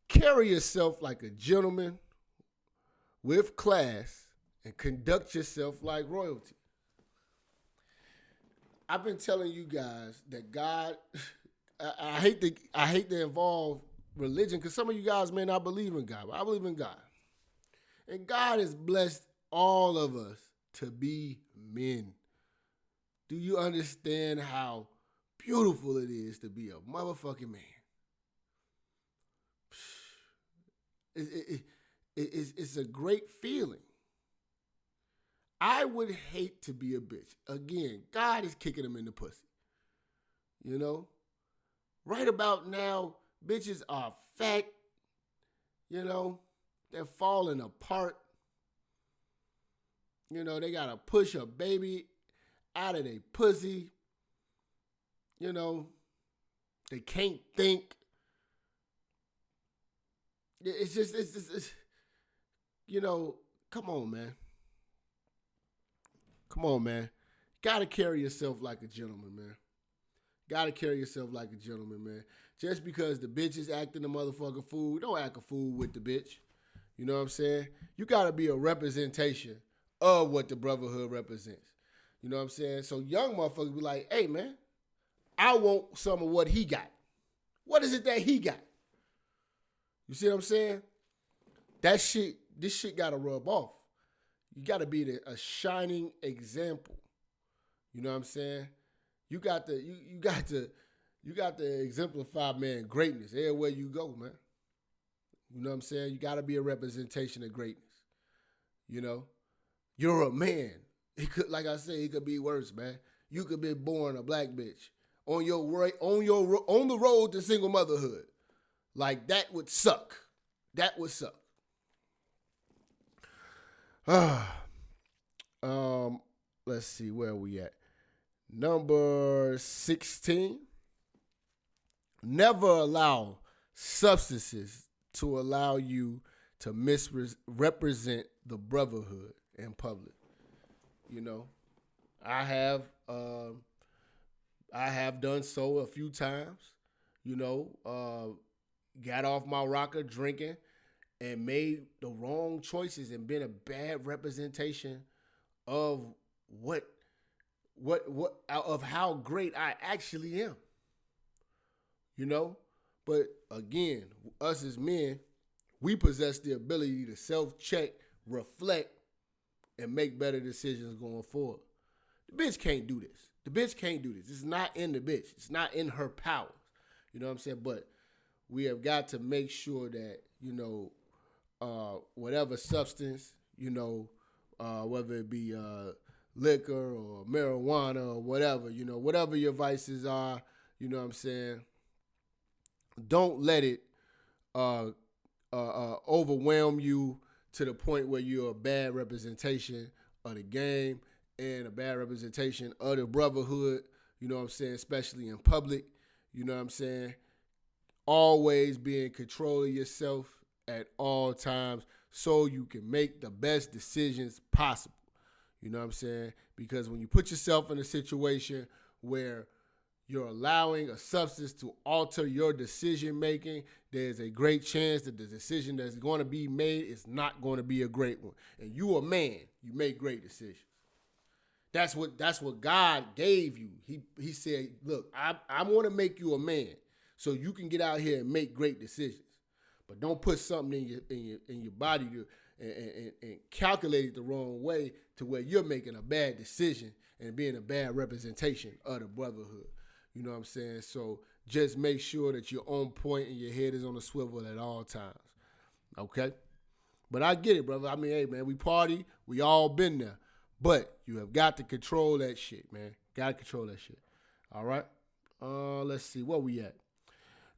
Carry yourself like a gentleman with class and conduct yourself like royalty. I've been telling you guys that God... I hate to involve religion because some of you guys may not believe in God, but I believe in God. And God has blessed all of us to be men. Do you understand how beautiful it is to be a motherfucking man? It's a great feeling. I would hate to be a bitch. Again, God is kicking him in the pussy. You know? Right about now, bitches are fat, you know, they're falling apart. You know, they got to push a baby out of their pussy. You know, they can't think. It's just, you know, come on, man. Come on, man. Got to carry yourself like a gentleman, man. Got to carry yourself like a gentleman, man. Just because the bitch is acting a motherfucking fool, don't act a fool with the bitch. You know what I'm saying? You got to be a representation of what the brotherhood represents. You know what I'm saying? So young motherfuckers be like, hey, man, I want some of what he got. What is it that he got? You see what I'm saying? This shit got to rub off. You got to be a shining example. You know what I'm saying? You got to exemplify, man, greatness everywhere you go, man. You know what I'm saying? You got to be a representation of greatness. You know, you're a man. It could, like I said, it could be worse, man. You could be born a black bitch on the road to single motherhood. Like that would suck. That would suck. Let's see where are we at. Number 16, never allow substances to allow you to misrepresent the brotherhood in public. You know, I have done so a few times, you know, got off my rocker drinking and made the wrong choices and been a bad representation of of how great I actually am. You know? But again, us as men, we possess the ability to self-check, reflect, and make better decisions going forward. The bitch can't do this. The bitch can't do this. It's not in the bitch. It's not in her powers. You know what I'm saying? But we have got to make sure that, whatever substance, whether it be liquor or marijuana or whatever, whatever your vices are, you know what I'm saying? Don't let it overwhelm you to the point where you're a bad representation of the game and a bad representation of the brotherhood, you know what I'm saying, especially in public, you know what I'm saying? Always be in control of yourself at all times so you can make the best decisions possible. You know what I'm saying? Because when you put yourself in a situation where you're allowing a substance to alter your decision making, there's a great chance that the decision that's going to be made is not going to be a great one. And you a man, you make great decisions. That's what God gave you. He said, look, I want to make you a man so you can get out here and make great decisions. But don't put something in your body and calculate it the wrong way to where you're making a bad decision and being a bad representation of the brotherhood. You know what I'm saying? So just make sure that you're on point and your head is on a swivel at all times. Okay? But I get it, brother. I mean, hey, man, we party. We all been there. But you have got to control that shit, man. Got to control that shit. All right? Let's see. Where we at?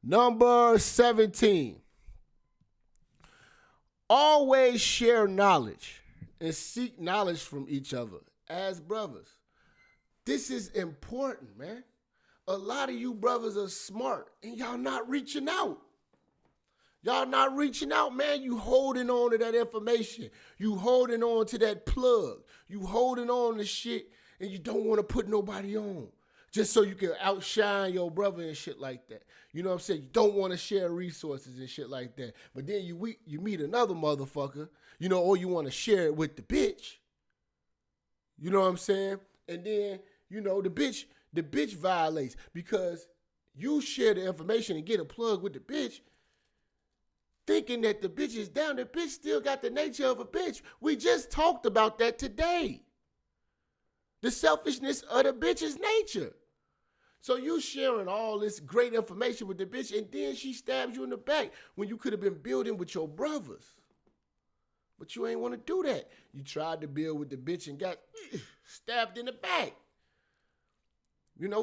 Number 17. Always share knowledge and seek knowledge from each other as brothers. This is important, man. A lot of you brothers are smart and y'all not reaching out. Y'all not reaching out, man. You holding on to that information. You holding on to that plug. You holding on to shit and you don't want to put nobody on. Just so you can outshine your brother and shit like that. You know what I'm saying? You don't want to share resources and shit like that. But then you meet another motherfucker, or you want to share it with the bitch. You know what I'm saying? And then, the bitch violates because you share the information and get a plug with the bitch thinking that the bitch is down. The bitch still got the nature of a bitch. We just talked about that today. The selfishness of the bitch's nature. So you sharing all this great information with the bitch and then she stabs you in the back when you could have been building with your brothers. But you ain't want to do that. You tried to build with the bitch and got stabbed in the back.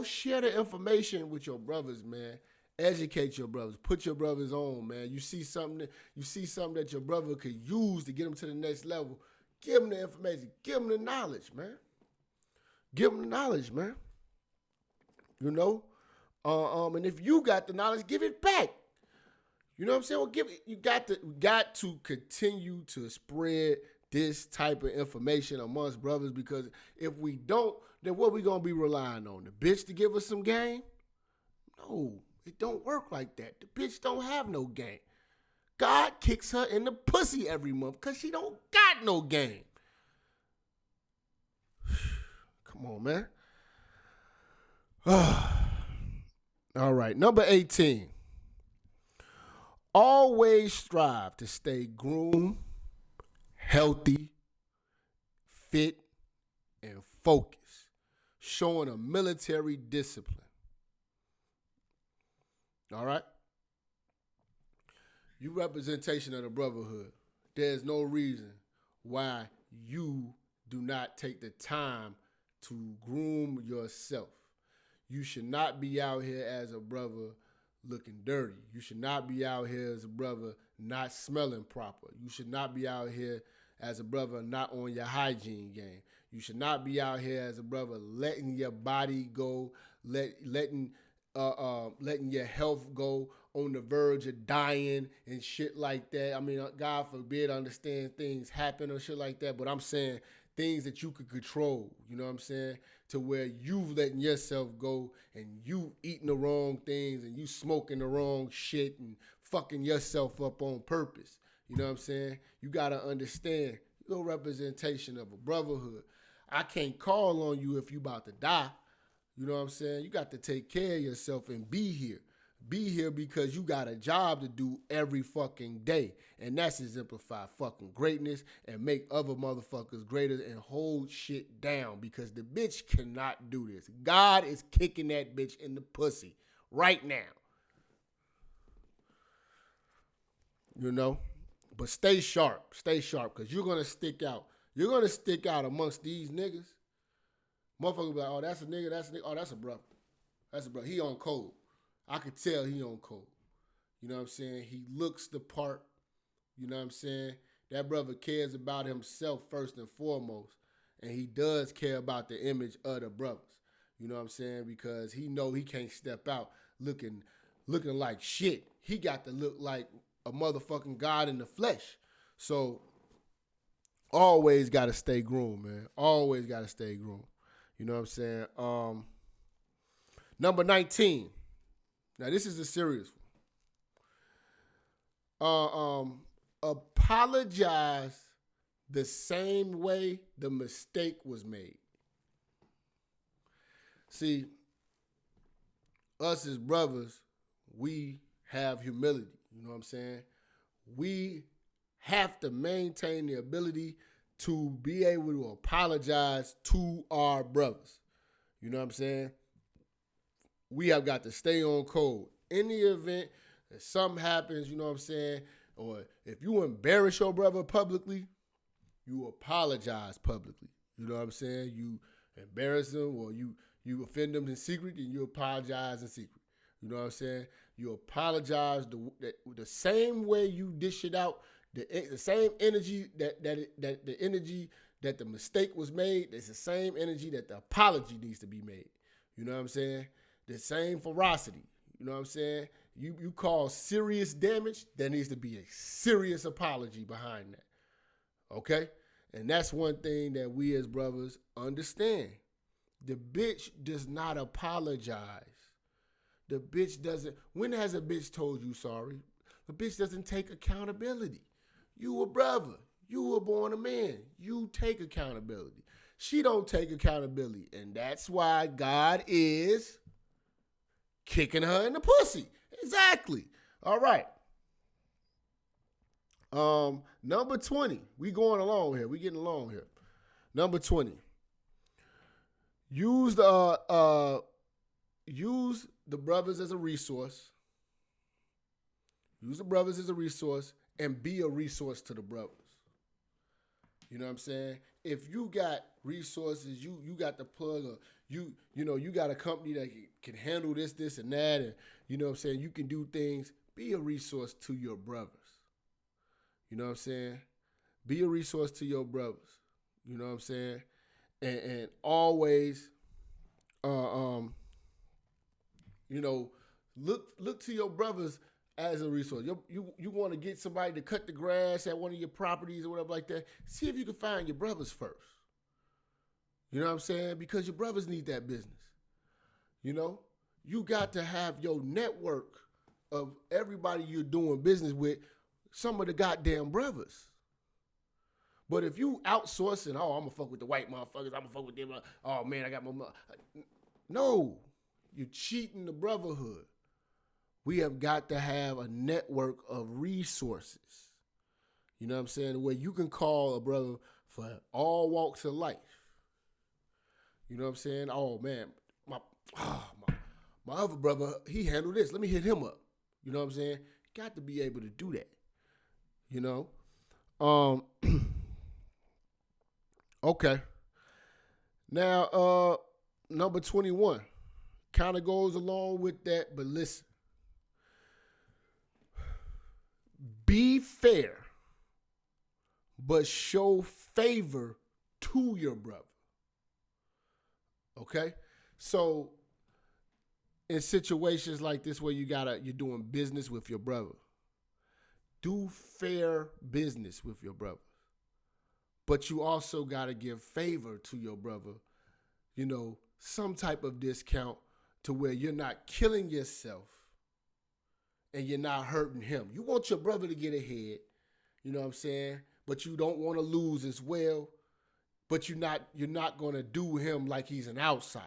Share the information with your brothers, man. Educate your brothers. Put your brothers on, man. You see something that your brother could use to get them to the next level. Give them the information. Give them the knowledge, man. Give them the knowledge, man. And if you got the knowledge, give it back. You know what I'm saying? Well, you got to continue to spread this type of information amongst brothers, because if we don't, then what we gonna be relying on? The bitch to give us some game? No, it don't work like that. The bitch don't have no game. God kicks her in the pussy every month because she don't got no game. Come on, man. All right, number 18. Always strive to stay groomed, healthy, fit, and focused, showing a military discipline. All right? You representation of the brotherhood. There's no reason why you do not take the time to groom yourself. You should not be out here as a brother looking dirty. You should not be out here as a brother not smelling proper. You should not be out here as a brother not on your hygiene game. You should not be out here as a brother letting your body go, letting your health go on the verge of dying and shit like that. I mean, God forbid, I understand things happen or shit like that, but I'm saying things that you could control, you know what I'm saying? To where you letting yourself go and you eating the wrong things and you smoking the wrong shit and fucking yourself up on purpose. You know what I'm saying? You got to understand, you're a representation of a brotherhood. I can't call on you if you about to die. You know what I'm saying? You got to take care of yourself and be here. be here because you got a job to do every fucking day. And that's exemplify fucking greatness and make other motherfuckers greater and hold shit down, because the bitch cannot do this. God is kicking that bitch in the pussy right now. You know? But stay sharp, because you're going to stick out. You're going to stick out amongst these niggas. Motherfuckers be like, oh, that's a nigga, that's a nigga. Oh, that's a brother. That's a brother. He on code. I could tell he on code. You know what I'm saying? He looks the part. You know what I'm saying? That brother cares about himself first and foremost. And he does care about the image of the brothers. You know what I'm saying? Because he know he can't step out looking like shit. He got to look like a motherfucking God in the flesh. So always got to stay groomed, man. Always got to stay groomed. You know what I'm saying? Number 19. Now, this is a serious one. Apologize the same way the mistake was made. See, us as brothers, we have humility. You know what I'm saying? We have to maintain the ability to be able to apologize to our brothers. You know what I'm saying? We have got to stay on code. In the event that something happens, you know what I'm saying, or if you embarrass your brother publicly, you apologize publicly. You know what I'm saying? You embarrass them or you offend them in secret, and you apologize in secret. You know what I'm saying? You apologize the same way you dish it out, the same energy that the energy that the mistake was made. It's the same energy that the apology needs to be made. You know what I'm saying? The same ferocity. You know what I'm saying? You cause serious damage, there needs to be a serious apology behind that. Okay? And that's one thing that we as brothers understand. The bitch does not apologize. The bitch doesn't. When has a bitch told you sorry? The bitch doesn't take accountability. You a brother. You were born a man. You take accountability. She don't take accountability. And that's why God is kicking her in the pussy. Exactly. All right. Number 20. We going along here. We getting along here. Number 20. Use the brothers as a resource. Use the brothers as a resource and be a resource to the brothers. You know what I'm saying? If you got resources, you got the plug, or you got a company that can handle this, and that, and you know what I'm saying, you can do things, be a resource to your brothers. You know what I'm saying? Be a resource to your brothers. You know what I'm saying? And always look to your brothers as a resource. You want to get somebody to cut the grass at one of your properties or whatever like that. See if you can find your brothers first. You know what I'm saying? Because your brothers need that business. You know? You got to have your network of everybody you're doing business with, some of the goddamn brothers. But if you outsourcing, I'm going to fuck with the white motherfuckers, I'm going to fuck with them, oh man, I got my... No, you're cheating the brotherhood. We have got to have a network of resources. You know what I'm saying? Where you can call a brother for all walks of life. You know what I'm saying? Oh man, my other brother, he handled this. Let me hit him up. You know what I'm saying? Got to be able to do that. You know? Okay. Now, number 21 kind of goes along with that, but listen. Be fair, but show favor to your brother. Okay? So, in situations like this where you're doing business with your brother, do fair business with your brother. But you also got to give favor to your brother, some type of discount to where you're not killing yourself and you're not hurting him. You want your brother to get ahead, you know what I'm saying? But you don't want to lose as well. But you're not going to do him like he's an outsider.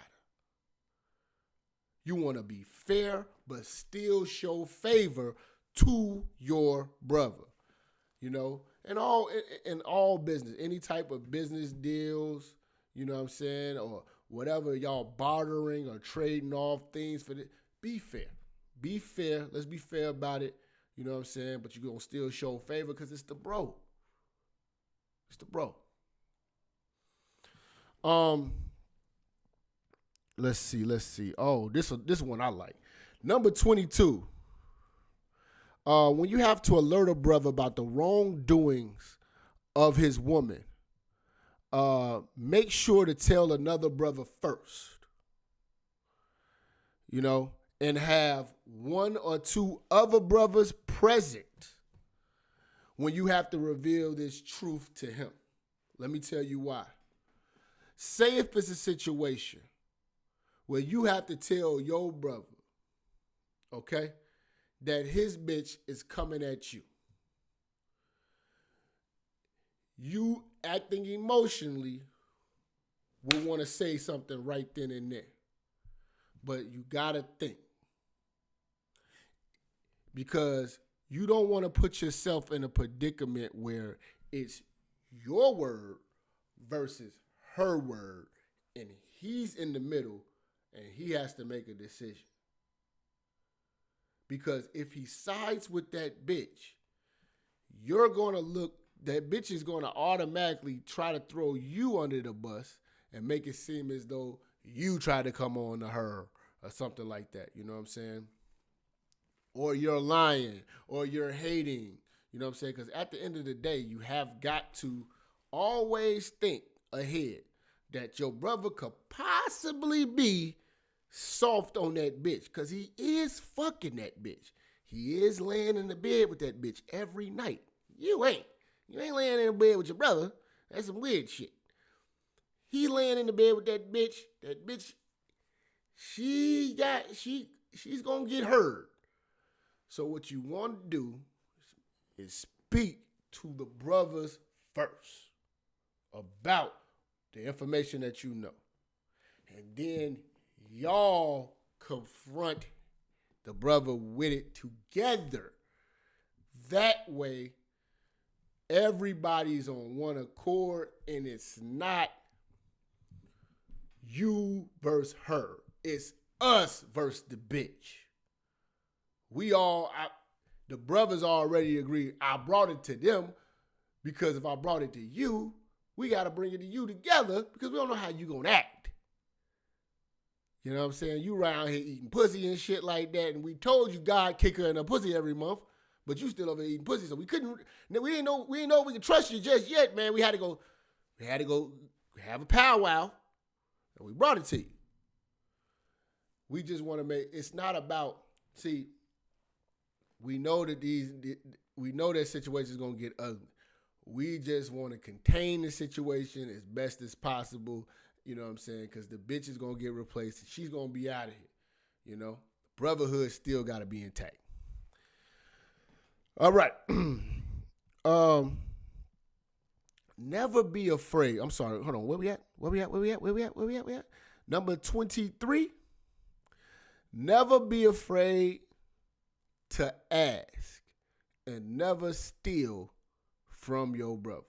You want to be fair, but still show favor to your brother. You know, and in all business, any type of business deals, you know what I'm saying, or whatever y'all bartering or trading off things for this, be fair. Be fair. Let's be fair about it. You know what I'm saying? But you're going to still show favor because it's the bro. It's the bro. Let's see. Oh, this one I like. Number 22. When you have to alert a brother about the wrongdoings of his woman, make sure to tell another brother first. You know, and have one or two other brothers present when you have to reveal this truth to him. Let me tell you why. Say if it's a situation where you have to tell your brother, okay, that his bitch is coming at you. You acting emotionally will want to say something right then and there. But you got to think. Because you don't want to put yourself in a predicament where it's your word versus her word, and he's in the middle, and he has to make a decision. Because if he sides with that bitch, that bitch is going to automatically try to throw you under the bus and make it seem as though you try to come on to her or something like that. You know what I'm saying? Or you're lying, or you're hating. You know what I'm saying? Because at the end of the day, you have got to always think ahead that your brother could possibly be soft on that bitch, because he is fucking that bitch. He is laying in the bed with that bitch every night. You ain't laying in the bed with your brother. That's some weird shit. He laying in the bed with that bitch. That bitch, she's gonna get hurt. So what you want to do is speak to the brothers first about the information that you know. And then y'all confront the brother with it together. That way, everybody's on one accord, and it's not you versus her. It's us versus the bitch. The brothers already agreed. I brought it to them because if I brought it to you, we got to bring it to you together because we don't know how you going to act. You know what I'm saying? You around here eating pussy and shit like that, and we told you God kick her in the pussy every month, but you still over here eating pussy, so we didn't know we could trust you just yet, man. We had to go have a powwow, and we brought it to you. We just want to it's not about, we know that situation is going to get ugly. We just want to contain the situation as best as possible, you know what I'm saying? Because the bitch is going to get replaced and she's going to be out of here, you know? Brotherhood still got to be intact. All right. Never be afraid. I'm sorry. Hold on. Where we at? Number 23. Never be afraid to ask and never steal from your brother.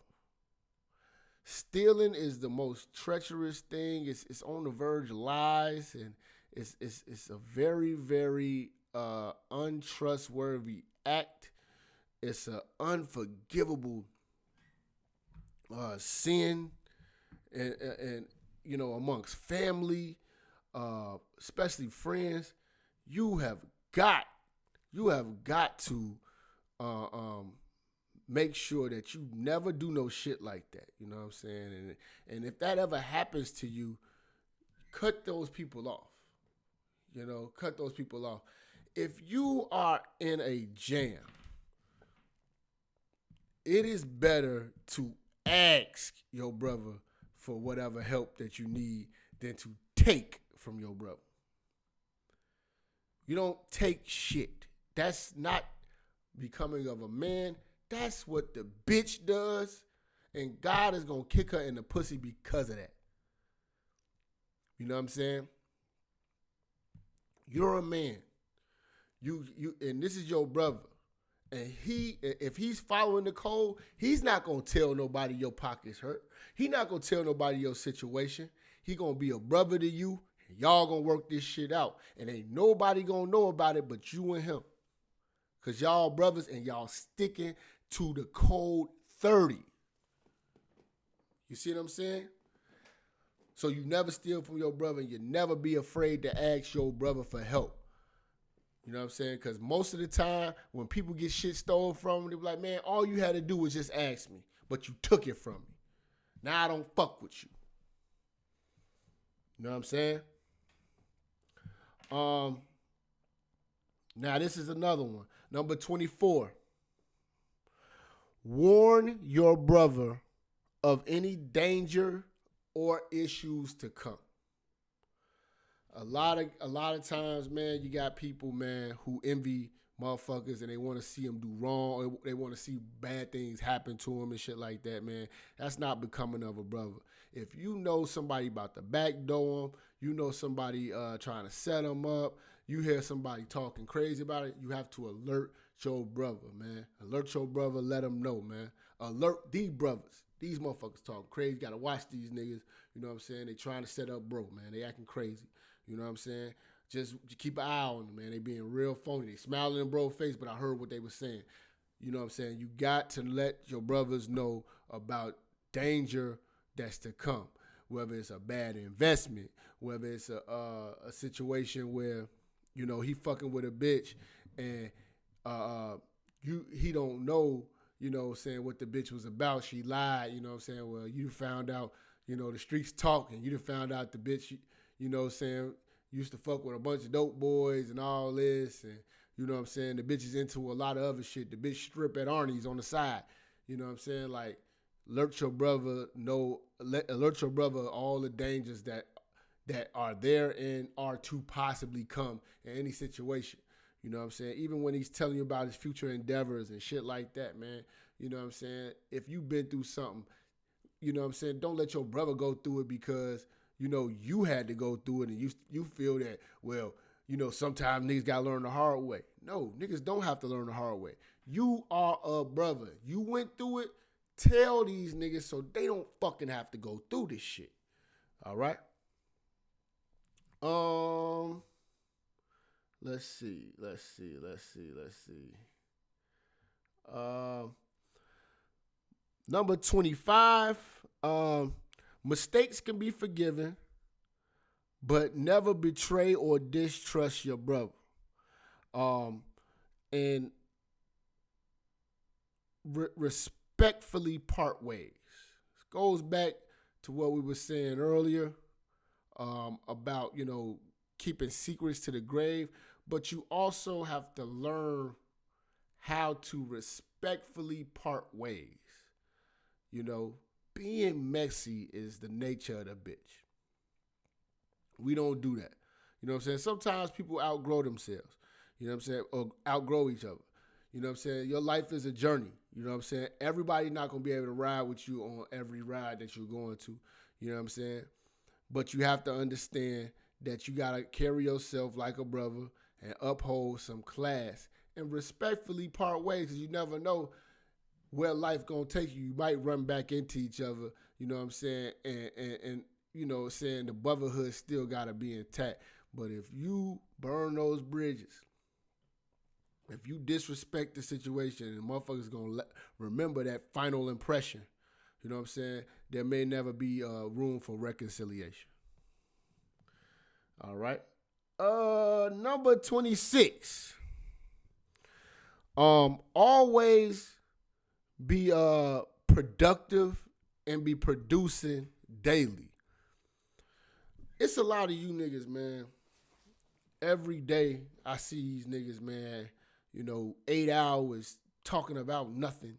Stealing is the most treacherous thing. It's on the verge of lies, and it's a very, very untrustworthy act. It's an unforgivable sin, and you know, amongst family, especially friends. You have got to make sure that you never do no shit like that. You know what I'm saying? And if that ever happens to you, cut those people off. You know, cut those people off. If you are in a jam, it is better to ask your brother for whatever help that you need than to take from your brother. You don't take shit. That's not becoming of a man. That's what the bitch does. And God is going to kick her in the pussy because of that. You know what I'm saying? You're a man. And this is your brother. And if he's following the code, he's not gonna tell nobody your pockets hurt. He's not gonna tell nobody your situation. He gonna be a brother to you. And y'all gonna work this shit out. And ain't nobody gonna know about it but you and him. Cause y'all brothers and y'all sticking to the code 30. You see what I'm saying? So you never steal from your brother, and you never be afraid to ask your brother for help. You know what I'm saying? Because most of the time, when people get shit stolen from them, they be like, man, all you had to do was just ask me, but you took it from me. Now I don't fuck with you. You know what I'm saying? Now this is another one. Number 24. Warn your brother of any danger or issues to come. A lot of times, man, you got people, man, who envy motherfuckers and they want to see them do wrong, or they want to see bad things happen to them and shit like that, man. That's not becoming of a brother. If you know somebody about to backdoor them, you know somebody trying to set them up, you hear somebody talking crazy about it, you have to alert your brother, man. Alert your brother, let them know, man. Alert these brothers. These motherfuckers talking crazy. You got to watch these niggas. You know what I'm saying? They trying to set up bro, man. They acting crazy. You know what I'm saying? Just keep an eye on them, man. They being real phony. They smiling in bro's face, but I heard what they were saying. You know what I'm saying? You got to let your brothers know about danger that's to come. Whether it's a bad investment, whether it's a situation where, you know, he fucking with a bitch and he don't know, you know what I'm saying, what the bitch was about. She lied, you know what I'm saying? Well, you found out, you know, the streets talking. You done found out the bitch, you know what I'm saying, used to fuck with a bunch of dope boys and all this. And, you know what I'm saying, the bitch is into a lot of other shit. The bitch strip at Arnie's on the side. You know what I'm saying? Like, alert your brother all the dangers that are there and are to possibly come in any situation. You know what I'm saying? Even when he's telling you about his future endeavors and shit like that, man. You know what I'm saying? If you've been through something, you know what I'm saying, don't let your brother go through it because, you know, you had to go through it and you feel that, well, you know, sometimes niggas gotta learn the hard way. No, niggas don't have to learn the hard way. You are a brother. You went through it. Tell these niggas so they don't fucking have to go through this shit. All right? Let's see. Number 25. Mistakes can be forgiven, but never betray or distrust your brother. And respectfully part ways. This goes back to what we were saying earlier about, you know, keeping secrets to the grave, but you also have to learn how to respectfully part ways. You know, being messy is the nature of the bitch. We don't do that. You know what I'm saying? Sometimes people outgrow themselves. You know what I'm saying? Or outgrow each other. You know what I'm saying? Your life is a journey. You know what I'm saying? Everybody not going to be able to ride with you on every ride that you're going to. You know what I'm saying? But you have to understand that you got to carry yourself like a brother and uphold some class and respectfully part ways, because you never know where life going to take you. You might run back into each other, you know what I'm saying? And you know, saying the brotherhood still got to be intact. But if you burn those bridges, if you disrespect the situation, and motherfuckers going to remember that final impression, you know what I'm saying, there may never be room for reconciliation. All right. Number 26. Always be productive and be producing daily. It's a lot of you niggas, man. Every day I see these niggas, man, you know, 8 hours talking about nothing,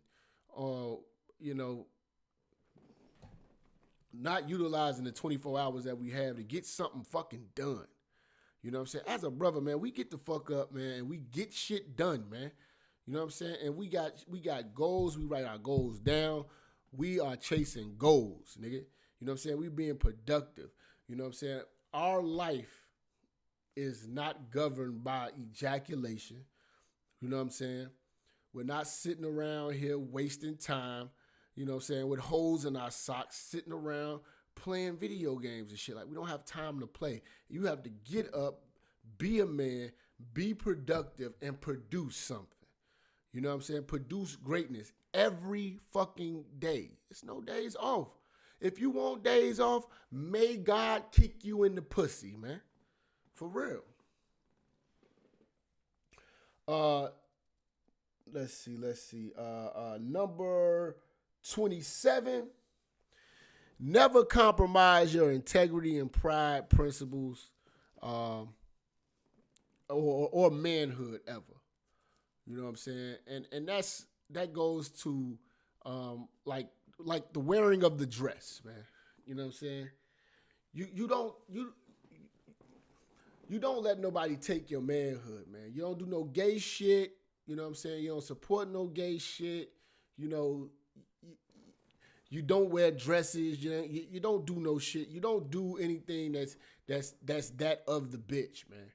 or, you know, not utilizing the 24 hours that we have to get something fucking done. You know what I'm saying? As a brother, man, we get the fuck up, man, and we get shit done, man. You know what I'm saying? And we got goals. We write our goals down. We are chasing goals, nigga. You know what I'm saying? We being productive. You know what I'm saying? Our life is not governed by ejaculation. You know what I'm saying? We're not sitting around here wasting time, you know what I'm saying, with holes in our socks, sitting around playing video games and shit. Like, we don't have time to play. You have to get up, be a man, be productive, and produce something. You know what I'm saying? Produce greatness every fucking day. It's no days off. If you want days off, may God kick you in the pussy, man. For real. Let's see. Number 27. Never compromise your integrity and pride principles, or manhood ever. You know what I'm saying? And that goes to like the wearing of the dress, man. You know what I'm saying? You don't let nobody take your manhood, man. You don't do no gay shit. You know what I'm saying? You don't support no gay shit. You know, you don't wear dresses. You don't do no shit. You don't do anything that's that of the bitch, man.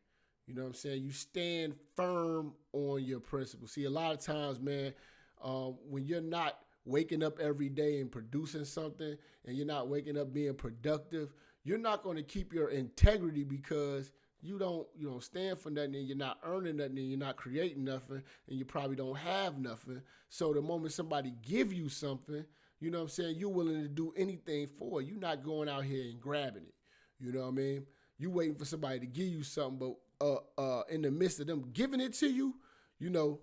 You know what I'm saying? You stand firm on your principles. See, a lot of times, man, when you're not waking up every day and producing something, and you're not waking up being productive, you're not going to keep your integrity because you don't stand for nothing, and you're not earning nothing, and you're not creating nothing, and you probably don't have nothing. So the moment somebody give you something, you know what I'm saying, you're willing to do anything for it. You're not going out here and grabbing it. You know what I mean? You waiting for somebody to give you something, but in the midst of them giving it to you, you know,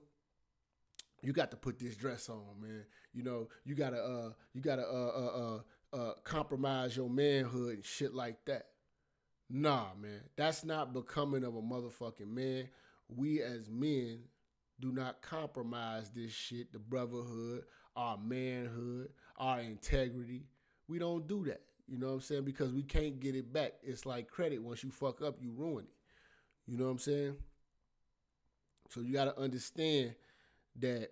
you got to put this dress on, man. You know, you gotta compromise your manhood and shit like that. Nah, man, that's not becoming of a motherfucking man. We as men do not compromise this shit, the brotherhood, our manhood, our integrity. We don't do that. You know what I'm saying? Because we can't get it back. It's like credit. Once you fuck up, you ruin it. You know what I'm saying? So you got to understand that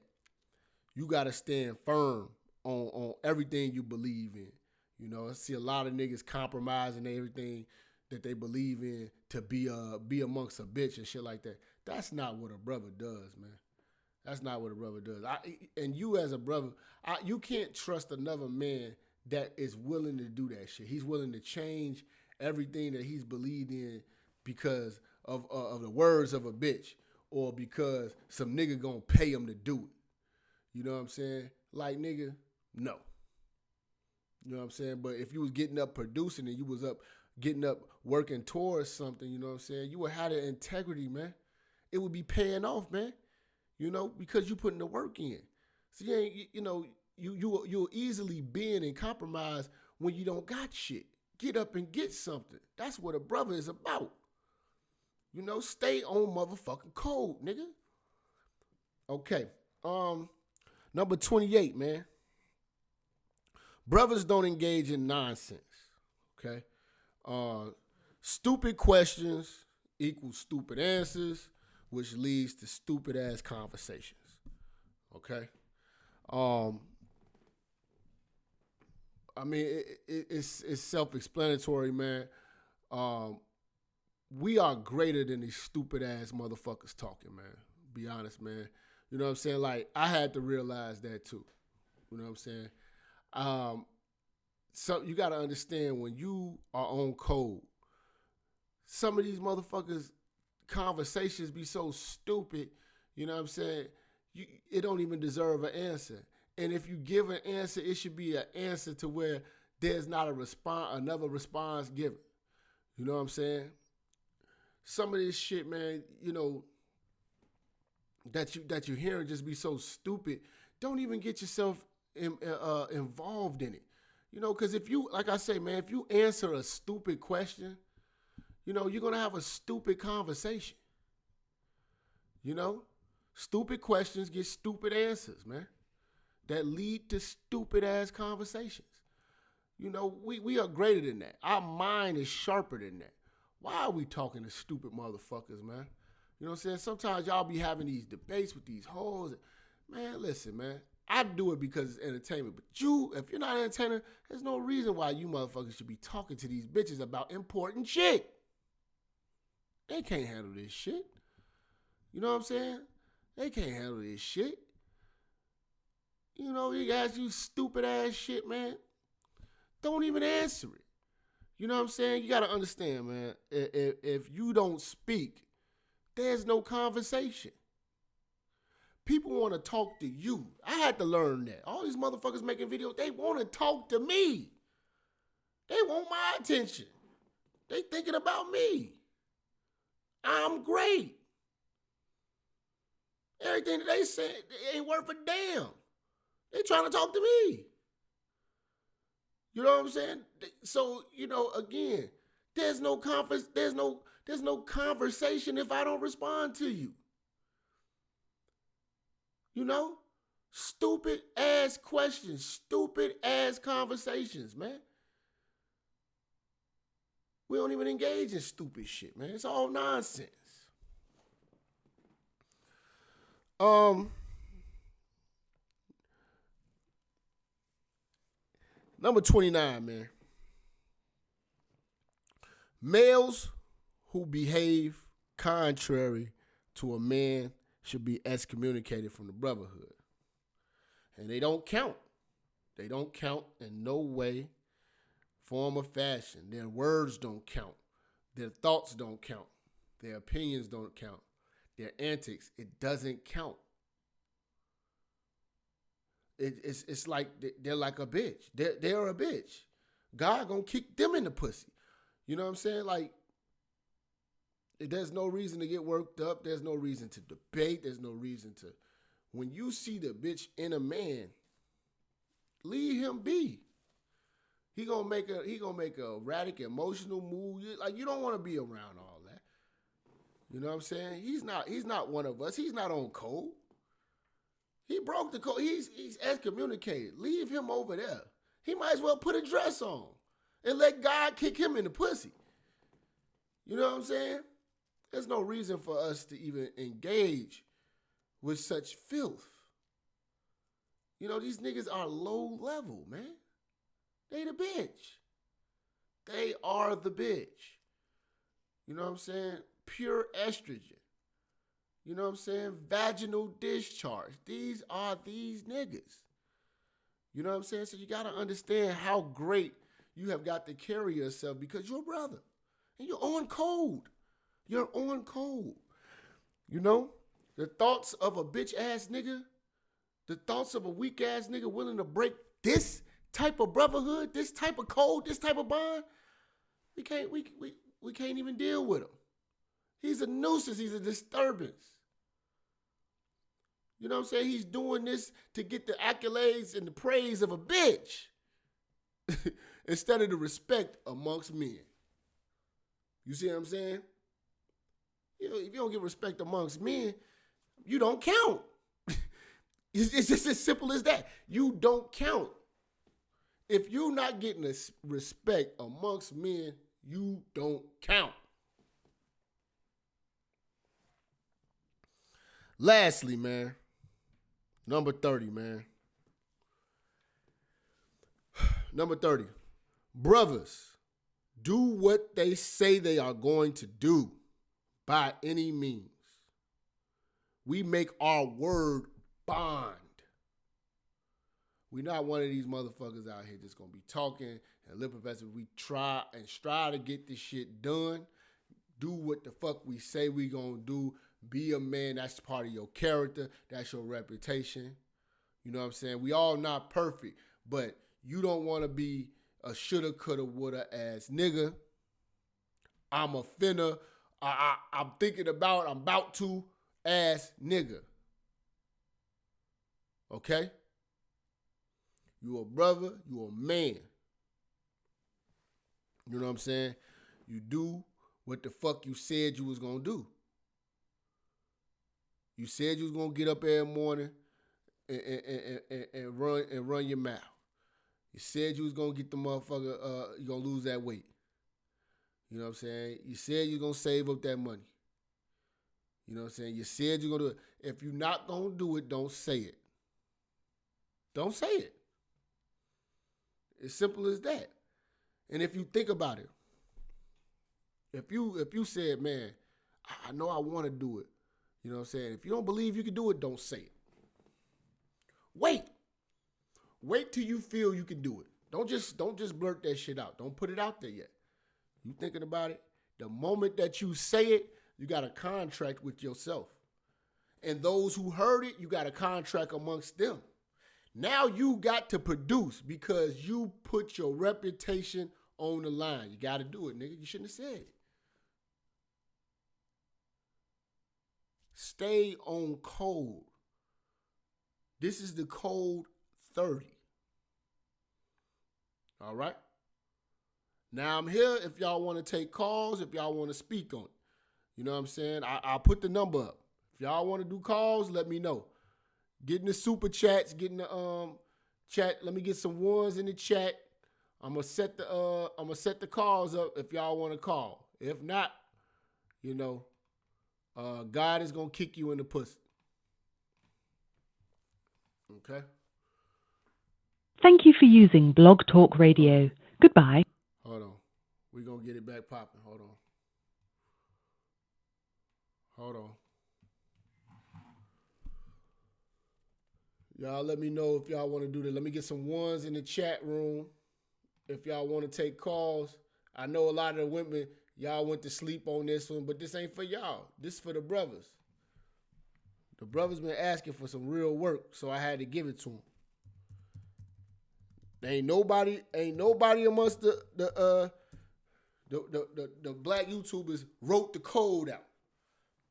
you got to stand firm on everything you believe in. You know, I see a lot of niggas compromising everything that they believe in to be amongst a bitch and shit like that. That's not what a brother does, man. That's not what a brother does. And you as a brother, you can't trust another man that is willing to do that shit. He's willing to change everything that he's believed in because of the words of a bitch, or because some nigga gonna pay him to do it. You know what I'm saying? Like, nigga, no. You know what I'm saying? But if you was getting up producing and you was up getting up working towards something, you know what I'm saying, you would have the integrity, man. It would be paying off, man. You know, because you putting the work in. So you'll easily bend and compromise when you don't got shit. Get up and get something. That's what a brother is about. You know, stay on motherfucking code, nigga. Okay. Number 28, man. Brothers don't engage in nonsense. Okay. Stupid questions equals stupid answers, which leads to stupid ass conversations. Okay. I mean, it's self-explanatory, man. We are greater than these stupid ass motherfuckers talking, man. Be honest, man. You know what I'm saying? Like, I had to realize that too. You know what I'm saying? So you got to understand, when you are on code, some of these motherfuckers' conversations be so stupid, you know what I'm saying? It don't even deserve an answer. And if you give an answer, it should be an answer to where there's not another response given. You know what I'm saying? Some of this shit, man, you know, that you hear just be so stupid. Don't even get yourself involved in it. You know, because if you, like I say, man, if you answer a stupid question, you know, you're going to have a stupid conversation. You know, stupid questions get stupid answers, man, that lead to stupid ass conversations. You know, we are greater than that. Our mind is sharper than that. Why are we talking to stupid motherfuckers, man? You know what I'm saying? Sometimes y'all be having these debates with these hoes. Man, listen, man. I do it because it's entertainment. But you, if you're not an entertainer, there's no reason why you motherfuckers should be talking to these bitches about important shit. They can't handle this shit. You know what I'm saying? They can't handle this shit. You know, you guys, you stupid ass shit, man. Don't even answer it. You know what I'm saying? You got to understand, man. If you don't speak, there's no conversation. People want to talk to you. I had to learn that. All these motherfuckers making videos, they want to talk to me. They want my attention. They thinking about me. I'm great. Everything that they say ain't worth a damn. They trying to talk to me. You know what I'm saying? So, you know, again, there's no conversation if I don't respond to you. You know? Stupid ass questions, stupid ass conversations, man. We don't even engage in stupid shit, man. It's all nonsense. Number 29, man. Males who behave contrary to a man should be excommunicated from the brotherhood. And they don't count. They don't count in no way, form, or fashion. Their words don't count. Their thoughts don't count. Their opinions don't count. Their antics, it doesn't count. It's like they're like a bitch. They're a bitch. God gonna kick them in the pussy. You know what I'm saying? Like, there's no reason to get worked up. There's no reason to debate. There's no reason to. When you see the bitch in a man, leave him be. He gonna make a erratic, emotional move. You don't want to be around all that. You know what I'm saying? He's not one of us. He's not on code. He broke the code. He's excommunicated. Leave him over there. He might as well put a dress on and let God kick him in the pussy. You know what I'm saying? There's no reason for us to even engage with such filth. You know, these niggas are low level, man. They the bitch. They are the bitch. You know what I'm saying? Pure estrogen. You know what I'm saying? Vaginal discharge. These are these niggas. You know what I'm saying? So you got to understand how great you have got to carry yourself because you're a brother. And you're on code. You're on code. You know? The thoughts of a bitch ass nigga, the thoughts of a weak ass nigga willing to break this type of brotherhood, this type of code, this type of bond, we can't even deal with him. He's a nuisance. He's a disturbance. You know what I'm saying? He's doing this to get the accolades and the praise of a bitch instead of the respect amongst men. You see what I'm saying? You know, if you don't get respect amongst men, you don't count. It's just as simple as that. You don't count. If you're not getting this respect amongst men, you don't count. Lastly, man, number 30, man. Number 30. Brothers, do what they say they are going to do by any means. We make our word bond. We're not one of these motherfuckers out here just gonna be talking and lip professing. We try and strive to get this shit done. Do what the fuck we say we gonna do. Be a man. That's part of your character. That's your reputation. You know what I'm saying? We all not perfect, but you don't want to be a shoulda, coulda, woulda ass nigga. I'm a finna. I'm thinking about. I'm about to ass nigga. Okay? You a brother. You a man. You know what I'm saying? You do what the fuck you said you was gonna do. You said you was gonna get up every morning and run your mouth. You said you was gonna get the motherfucker, you gonna lose that weight. You know what I'm saying? You said you gonna save up that money. You know what I'm saying? You said you're gonna do it. If you're not gonna do it, don't say it. Don't say it. As simple as that. And if you think about it, if you said, man, I know I want to do it. You know what I'm saying? If you don't believe you can do it, don't say it. Wait. Wait till you feel you can do it. Don't just blurt that shit out. Don't put it out there yet. You thinking about it? The moment that you say it, you got a contract with yourself. And those who heard it, you got a contract amongst them. Now you got to produce because you put your reputation on the line. You got to do it, nigga. You shouldn't have said it. Stay on code. This is the code 30. All right? Now I'm here if y'all want to take calls, if y'all want to speak on it. You know what I'm saying? I'll put the number up. If y'all want to do calls, let me know. Get in the super chats, get in the chat. Let me get some ones in the chat. I'm gonna set the calls up if y'all want to call. If not, you know, God is gonna kick you in the pussy. Okay. Thank you for using Blog Talk Radio. Goodbye. Hold on. We're gonna get it back popping. Hold on. Y'all let me know if y'all want to do that. Let me get some ones in the chat room if y'all want to take calls. I know a lot of the women, y'all went to sleep on this one, but this ain't for y'all. This is for the brothers. The brothers been asking for some real work, so I had to give it to them. Ain't nobody amongst the black YouTubers wrote the code out.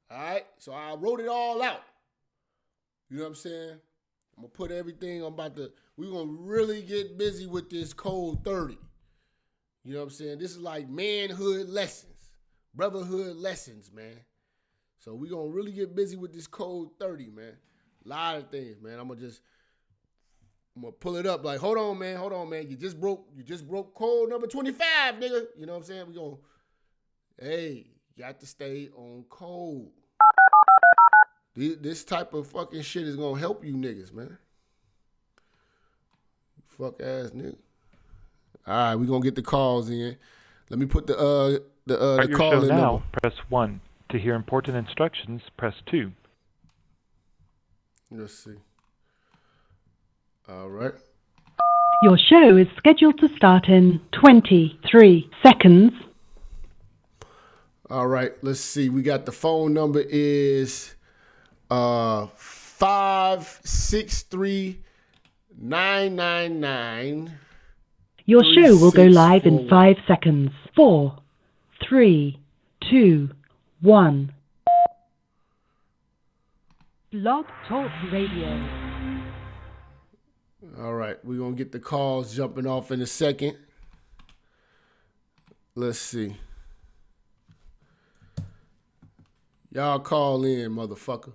All right? So I wrote it all out. You know what I'm saying? I'm going to put everything we're going to really get busy with this code 30. You know what I'm saying? This is like manhood lessons, brotherhood lessons, man. So we're going to really get busy with this code 30, man. A lot of things, man. I'm going to pull it up like, hold on, man. You just broke code number 25, nigga. You know what I'm saying? We're going to, got to stay on code. This type of fucking shit is gonna help you niggas, man. Fuck ass nigga. All right, we gonna get the calls in. Let me put the call in now, number. Press 1. To hear important instructions, press 2. Let's see. All right. Your show is scheduled to start in 23 seconds. All right, let's see. We got the phone number is 563-999. Your show will go live in 5 seconds. 4, 3, 2, 1. Blog Talk Radio. All right, we're going to get the calls jumping off in a second. Let's see. Y'all call in, motherfucker.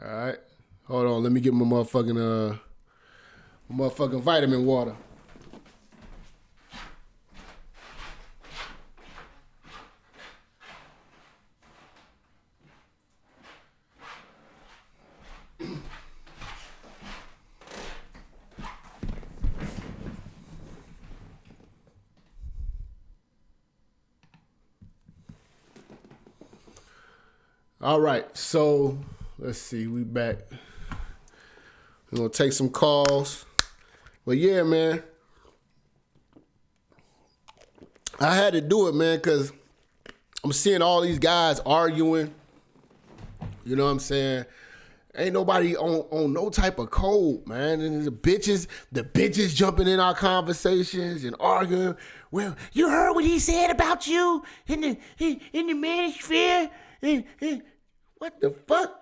All right. Hold on. Let me get my motherfucking vitamin water. All right, so let's see, we back. We're gonna take some calls. But yeah, man, I had to do it, man, because I'm seeing all these guys arguing. You know what I'm saying? Ain't nobody on no type of code, man. And the bitches jumping in our conversations and arguing. Well, you heard what he said about you in the manosphere? And what the fuck?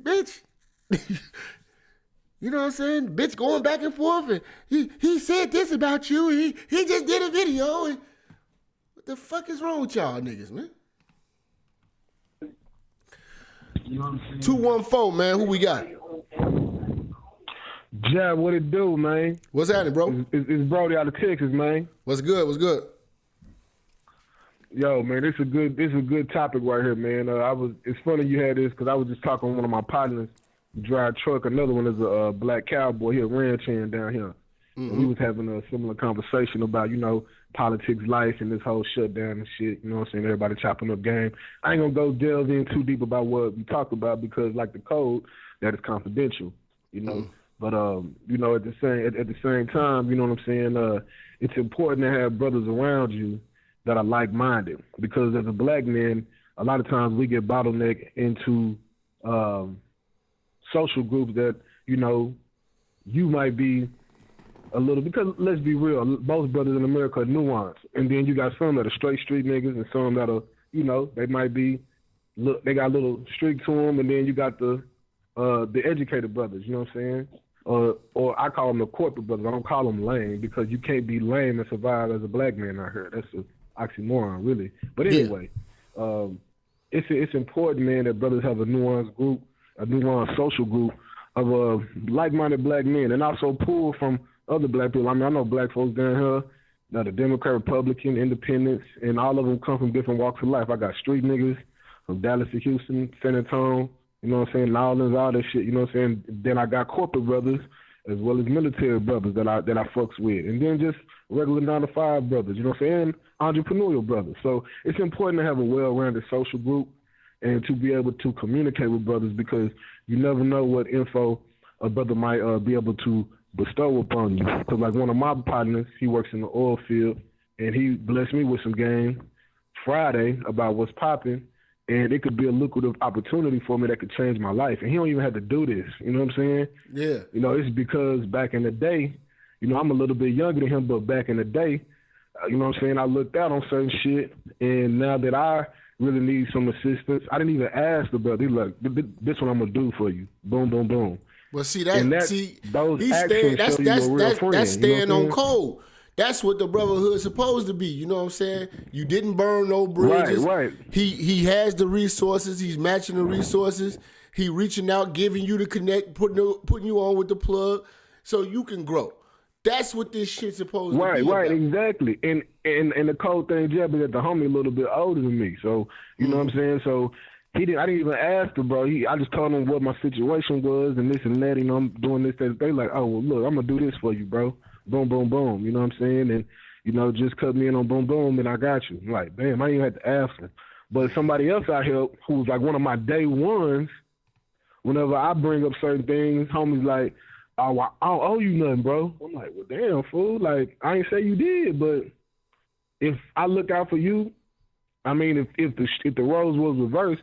Bitch. You know what I'm saying? Bitch going back and forth. And he said this about you. He just did a video. And what the fuck is wrong with y'all niggas, man? 214, man. Who we got? Jap, what it do, man? What's happening, bro? It's Brody out of Texas, man. What's good? Yo, man, this is a good topic right here, man. It's funny you had this because I was just talking to one of my partners, drive truck. Another one is a black cowboy here, ranch hand down here. And we was having a similar conversation about, politics, life, and this whole shutdown and shit. You know what I'm saying? Everybody chopping up game. I ain't gonna go delve in too deep about what we talked about because, like the code, that is confidential. But at the same time, you know what I'm saying? It's important to have brothers around you that are like-minded because as a black man, a lot of times we get bottlenecked into social groups that you might be a little, because let's be real, most brothers in America are nuanced. And then you got some that are straight street niggas and some that are, they might be, they got a little streak to them. And then you got the educated brothers, you know what I'm saying? Or I call them the corporate brothers. I don't call them lame because you can't be lame and survive as a black man out here. That's an oxymoron, really. But anyway, it's important, man, that brothers have a nuanced group, a nuanced social group of like-minded black men and also pull from other black people. I mean, I know black folks down here, the Democrat, Republican, Independents, and all of them come from different walks of life. I got street niggas from Dallas to Houston, San Antonio, you know what I'm saying, New Orleans, all that shit, you know what I'm saying? Then I got corporate brothers as well as military brothers that I fucks with. And then just regular 9-to-5 brothers, you know what I'm saying? Entrepreneurial brothers. So it's important to have a well-rounded social group and to be able to communicate with brothers because you never know what info a brother might be able to bestow upon you. Because like one of my partners, he works in the oil field, and he blessed me with some game Friday about what's popping, and it could be a lucrative opportunity for me that could change my life. And he don't even have to do this, you know what I'm saying? Yeah. It's because back in the day, I'm a little bit younger than him, but back in the day, you know what I'm saying, I looked out on certain shit, and now that I really need some assistance, I didn't even ask the brother. He's like, this what I'm going to do for you. Boom, boom, boom. Well, see that's staying on code. That's what the brotherhood's supposed to be. You know what I'm saying? You didn't burn no bridges. Right. He has the resources. He's matching the resources. He reaching out, giving you the connect, putting you on with the plug, so you can grow. That's what this shit's supposed to be. Right, exactly. And the cold thing, Jap, is that the homie a little bit older than me. So you know what I'm saying? So I didn't even ask him, bro. I just told him what my situation was and this and that. I'm doing this, that. They like, oh, well, look, I'm going to do this for you, bro. Boom, boom, boom. You know what I'm saying? And, just cut me in on boom, boom, and I got you. I'm like, damn, I didn't even have to ask him. But somebody else out here who was like one of my day ones, whenever I bring up certain things, homie's like, oh, I don't owe you nothing, bro. I'm like, well, damn, fool. Like, I ain't say you did, but if I look out for you, I mean, if the roles was reversed,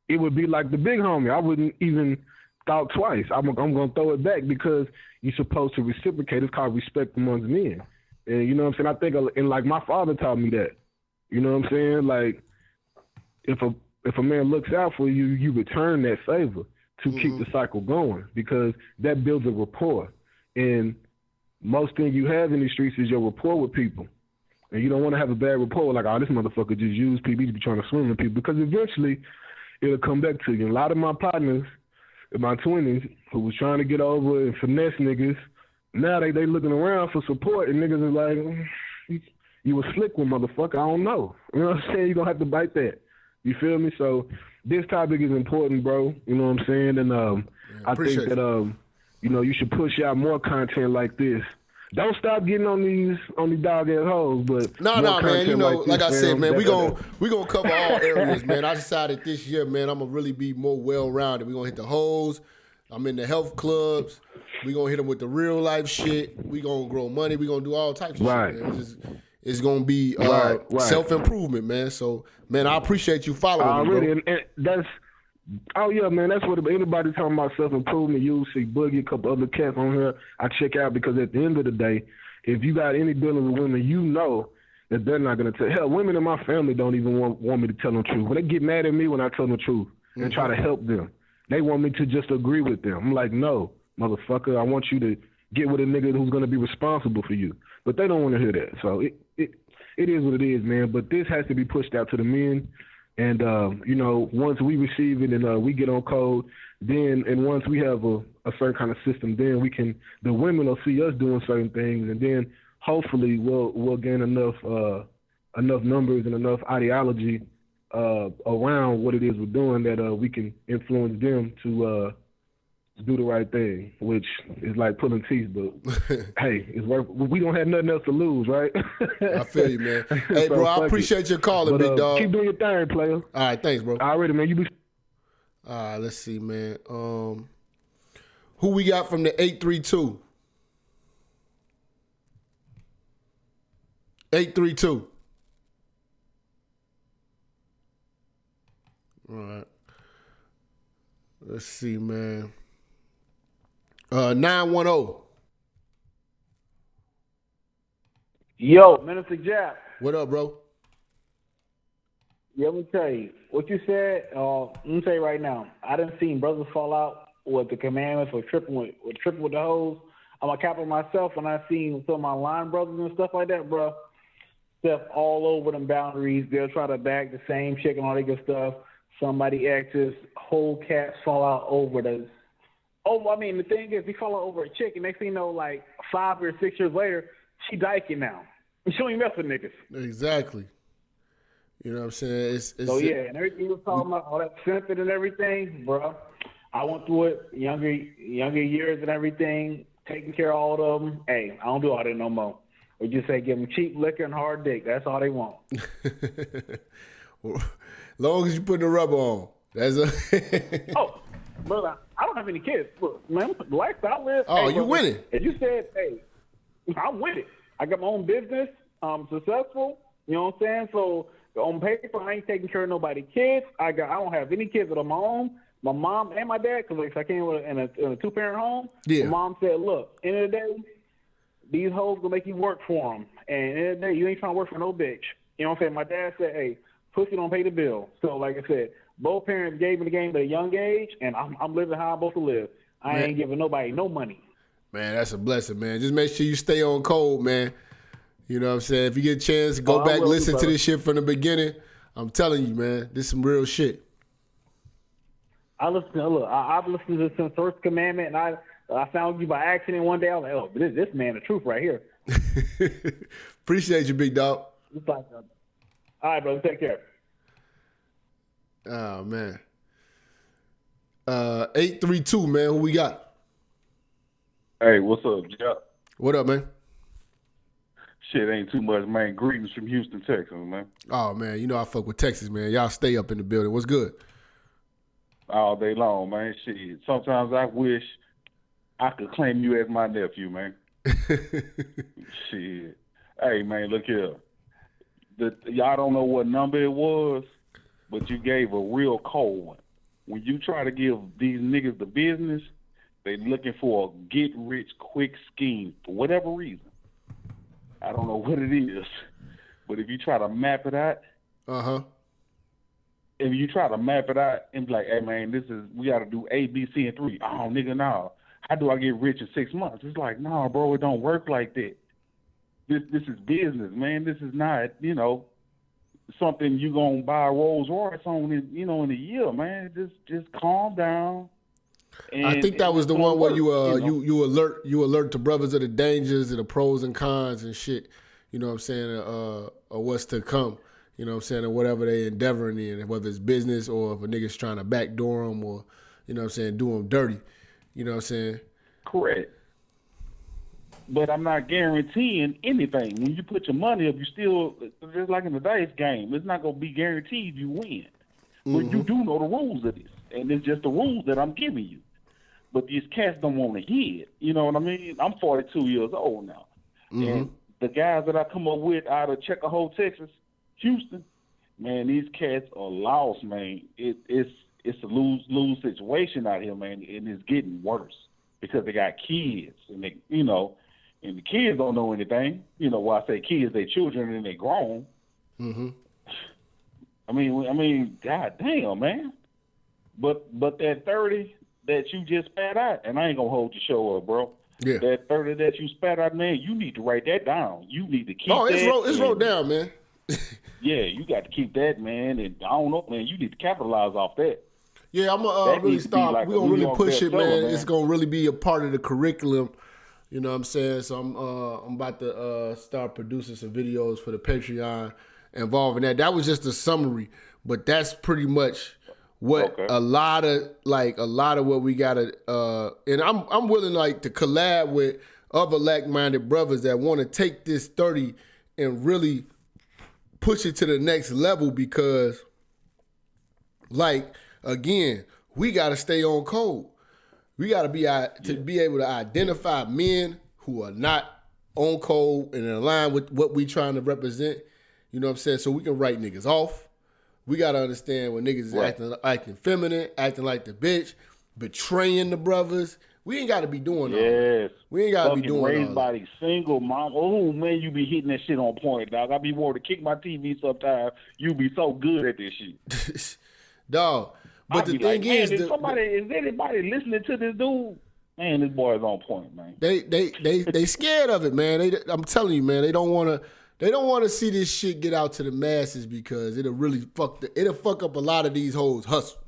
it would be like the big homie. I wouldn't even thought twice. I'm going to throw it back because you're supposed to reciprocate. It's called respect amongst men. And you know what I'm saying? I think, and like my father taught me that. You know what I'm saying? Like, if a man looks out for you, you return that favor to keep the cycle going because that builds a rapport. And most thing you have in these streets is your rapport with people. And you don't want to have a bad rapport like, oh, this motherfucker just used people to be trying to swim with people because eventually it'll come back to you. And a lot of my partners in my 20s who was trying to get over and finesse niggas, now they looking around for support and niggas are like, you a slick one, motherfucker. I don't know. You know what I'm saying? You're going to have to bite that. You feel me? So this topic is important, bro. You know what I'm saying? And I think that, you should push out more content like this. Don't stop getting on these dog ass hoes, but no, man. Like I said, man, we gonna cover all areas, man. I decided this year, man, I'm gonna really be more well-rounded. We gonna hit the hoes. I'm in the health clubs. We gonna hit them with the real life shit. We gonna grow money. We gonna do all types of shit, man. It's gonna be self-improvement, man. So, man, I appreciate you following me, bro. And that's. Oh, yeah, man, that's what anybody talking about self-improvement, you see Boogie, a couple other cats on here, I check out because at the end of the day, if you got any dealing with women, you know that they're not going to tell. Hell, women in my family don't even want me to tell them the truth. When they get mad at me when I tell them the truth and try to help them, they want me to just agree with them. I'm like, no, motherfucker, I want you to get with a nigga who's going to be responsible for you. But they don't want to hear that. So it is what it is, man. But this has to be pushed out to the men. And, once we receive it and we get on code, then, and once we have a certain kind of system, then the women will see us doing certain things. And then hopefully we'll gain enough numbers and enough ideology around what it is we're doing that we can influence them to do the right thing, which is like pulling teeth, but hey, it's worth. We don't have nothing else to lose, right? I feel you, man. Hey, So bro, I fuck appreciate your calling, But big dog. keep doing your thing, player. All right, thanks, bro. Already, man. You be. All right, let's see, man. Who we got from the 832? 832. All right. Let's see, man. 910. Yo, Minister Jap. What up, bro? Yeah, let me tell you. What you said, let me tell you right now. I done seen brothers fall out with the commandments for tripping with the hoes. I'm a captain myself, and I seen some of my line brothers and stuff like that, bro. Step all over them boundaries. They'll try to bag the same chick and all that good stuff. Somebody exes, whole cats fall out over this. Oh, I mean, the thing is, we fall out over a chick, and next thing you know, like 5 or 6 years later, she dyking now. She don't even mess with niggas. Exactly. You know what I'm saying? So, yeah, and everything you was talking about, all that simping and everything, bro, I went through it, younger years and everything, taking care of all of them. Hey, I don't do all that no more. We just say give them cheap liquor and hard dick. That's all they want. Well, long as you put the rubber on. That's Oh, brother, I don't have any kids. Look, man, the lifestyle I live. Oh, hey, you brother, winning. If you said, hey, I'm with it. I got my own business. I'm successful. You know what I'm saying? So on paper, I ain't taking care of nobody's kids. I don't have any kids of my own. My mom and my dad, because I came in a 2-parent home. Yeah. My mom said, look, end of the day, these hoes gonna make you work for them. And end of the day, you ain't trying to work for no bitch. You know what I'm saying? My dad said, hey, pussy don't pay the bill. So like I said, both parents gave me the game at a young age, and I'm living how I'm supposed to live. I ain't giving nobody no money. Man, that's a blessing, man. Just make sure you stay on code, man. You know what I'm saying? If you get a chance, go back, listen to this shit from the beginning. I'm telling you, man, this is some real shit. I've listened to this since First Commandment, and I found you by accident one day. I was like, oh, this man, the truth right here. Appreciate you, big dog. It's like, all right, brother, take care. Oh, man. 832, man, who we got? Hey, what's up, Jap? What up, man? Shit, ain't too much, man. Greetings from Houston, Texas, man. Oh, man, you know I fuck with Texas, man. Y'all stay up in the building. What's good? All day long, man. Shit, sometimes I wish I could claim you as my nephew, man. Shit. Hey, man, look here. Y'all don't know what number it was, but you gave a real cold one. When you try to give these niggas the business, they looking for a get-rich-quick scheme for whatever reason. I don't know what it is, but if you try to map it out, if you try to map it out and be like, hey, man, we got to do A, B, C, and 3. Oh, nigga, no. How do I get rich in 6 months? It's like, no, bro, it don't work like that. This is business, man. This is not, something you gonna buy a Rolls Royce on, in a year, man. Just calm down. And I think that was the one where you work, you alert to brothers of the dangers and the pros and cons and shit. You know what I'm saying? Or what's to come. You know what I'm saying? Or whatever they endeavoring in, whether it's business or if a nigga's trying to backdoor them or, you know what I'm saying, do them dirty. You know what I'm saying? Correct. But I'm not guaranteeing anything. When you put your money up, you still, just like in the dice game, it's not going to be guaranteed you win. But you do know the rules of this. And it's just the rules that I'm giving you. But these cats don't want to hear it. You know what I mean? I'm 42 years old now. And the guys that I come up with out of Checkerhole, Texas, Houston, man, these cats are lost, man. It's a lose-lose situation out here, man, and it's getting worse because they got kids, and they, and the kids don't know anything. Why I say kids, they children and they grown. I mean, god damn, man. But that 30 that you just spat out, and I ain't gonna hold your show up, bro. Yeah. That 30 that you spat out, man, you need to write that down. You need to keep that. It's wrote down, man. Yeah, you got to keep that, man. And I don't know, man, you need to capitalize off that. Yeah, I'm gonna really start. Like we're gonna really push it, man. Man. It's gonna really be a part of the curriculum. You know what I'm saying? So I'm about to start producing some videos for the Patreon involving that. That was just a summary, but that's pretty much what a lot of what we gotta and I'm willing like to collab with other like-minded brothers that want to take this 30 and really push it to the next level, because like again, we gotta stay on code. We gotta be able to identify men who are not on code and in line with what we trying to represent. You know what I'm saying? So we can write niggas off. We gotta understand when niggas is acting feminine, acting like the bitch, betraying the brothers. We ain't gotta be doing all that. We ain't gotta be doing raised all by that. the single mom. Oh man, you be hitting that shit on point, dog. I be wanting to kick my TV sometimes. You be so good at this shit. Dog. But the thing is, is anybody listening to this dude? Man, this boy is on point, man. They scared of it, man. I'm telling you, man. They don't want to see this shit get out to the masses, because it'll really fuck up a lot of these hoes' hustle.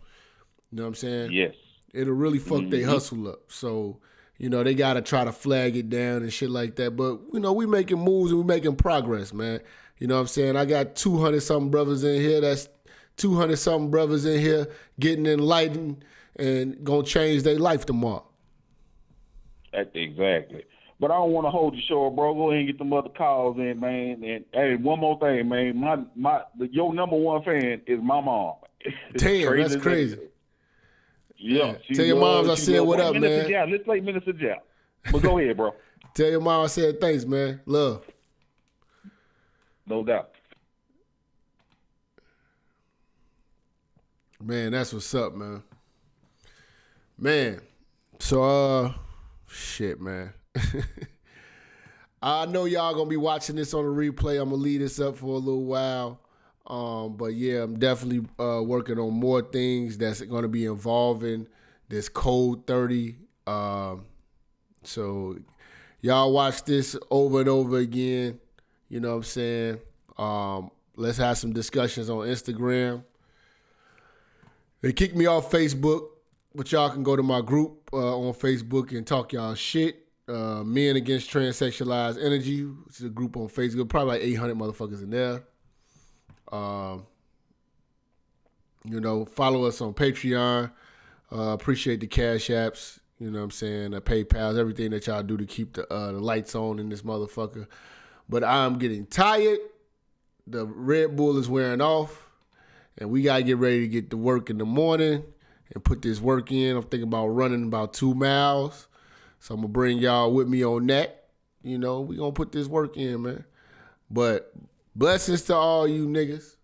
You know what I'm saying? Yes. It'll really fuck their hustle up. So, you know, they gotta try to flag it down and shit like that. But, you know, we making moves and we making progress, man. You know what I'm saying? I got 200-something brothers in here. That's 200-something brothers in here getting enlightened and gonna change their life tomorrow. Exactly. But I don't want to hold you short, bro. Go ahead and get them other calls in, man. And hey, one more thing, man. Your number one fan is my mom. Damn, that's crazy. Yeah. Tell your moms I said what up, Minister man. Jap. Let's play Minister Jap. But go ahead, bro. Tell your mom I said thanks, man. Love. No doubt. Man, that's what's up, man. Man, so shit, man. I know y'all gonna be watching this on the replay. I'm gonna leave this up for a little while. But yeah, I'm definitely working on more things that's gonna be involving this Code 30. So y'all watch this over and over again. You know what I'm saying? Let's have some discussions on Instagram. They kicked me off Facebook, but y'all can go to my group on Facebook and talk y'all shit. Men Against Transsexualized Energy, which is a group on Facebook. Probably like 800 motherfuckers in there. You know, follow us on Patreon. Appreciate the Cash Apps. You know what I'm saying? The PayPals, everything that y'all do to keep the lights on in this motherfucker. But I'm getting tired. The Red Bull is wearing off. And we got to get ready to get to work in the morning and put this work in. I'm thinking about running about 2 miles. So I'm going to bring y'all with me on that. You know, we going to put this work in, man. But blessings to all you niggas.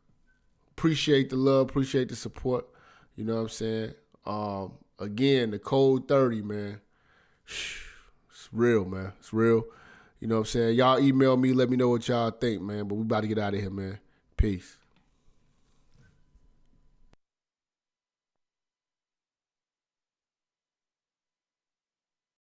Appreciate the love. Appreciate the support. You know what I'm saying? Again, the Code 30, man. It's real, man. It's real. You know what I'm saying? Y'all email me. Let me know what y'all think, man. But we about to get out of here, man. Peace.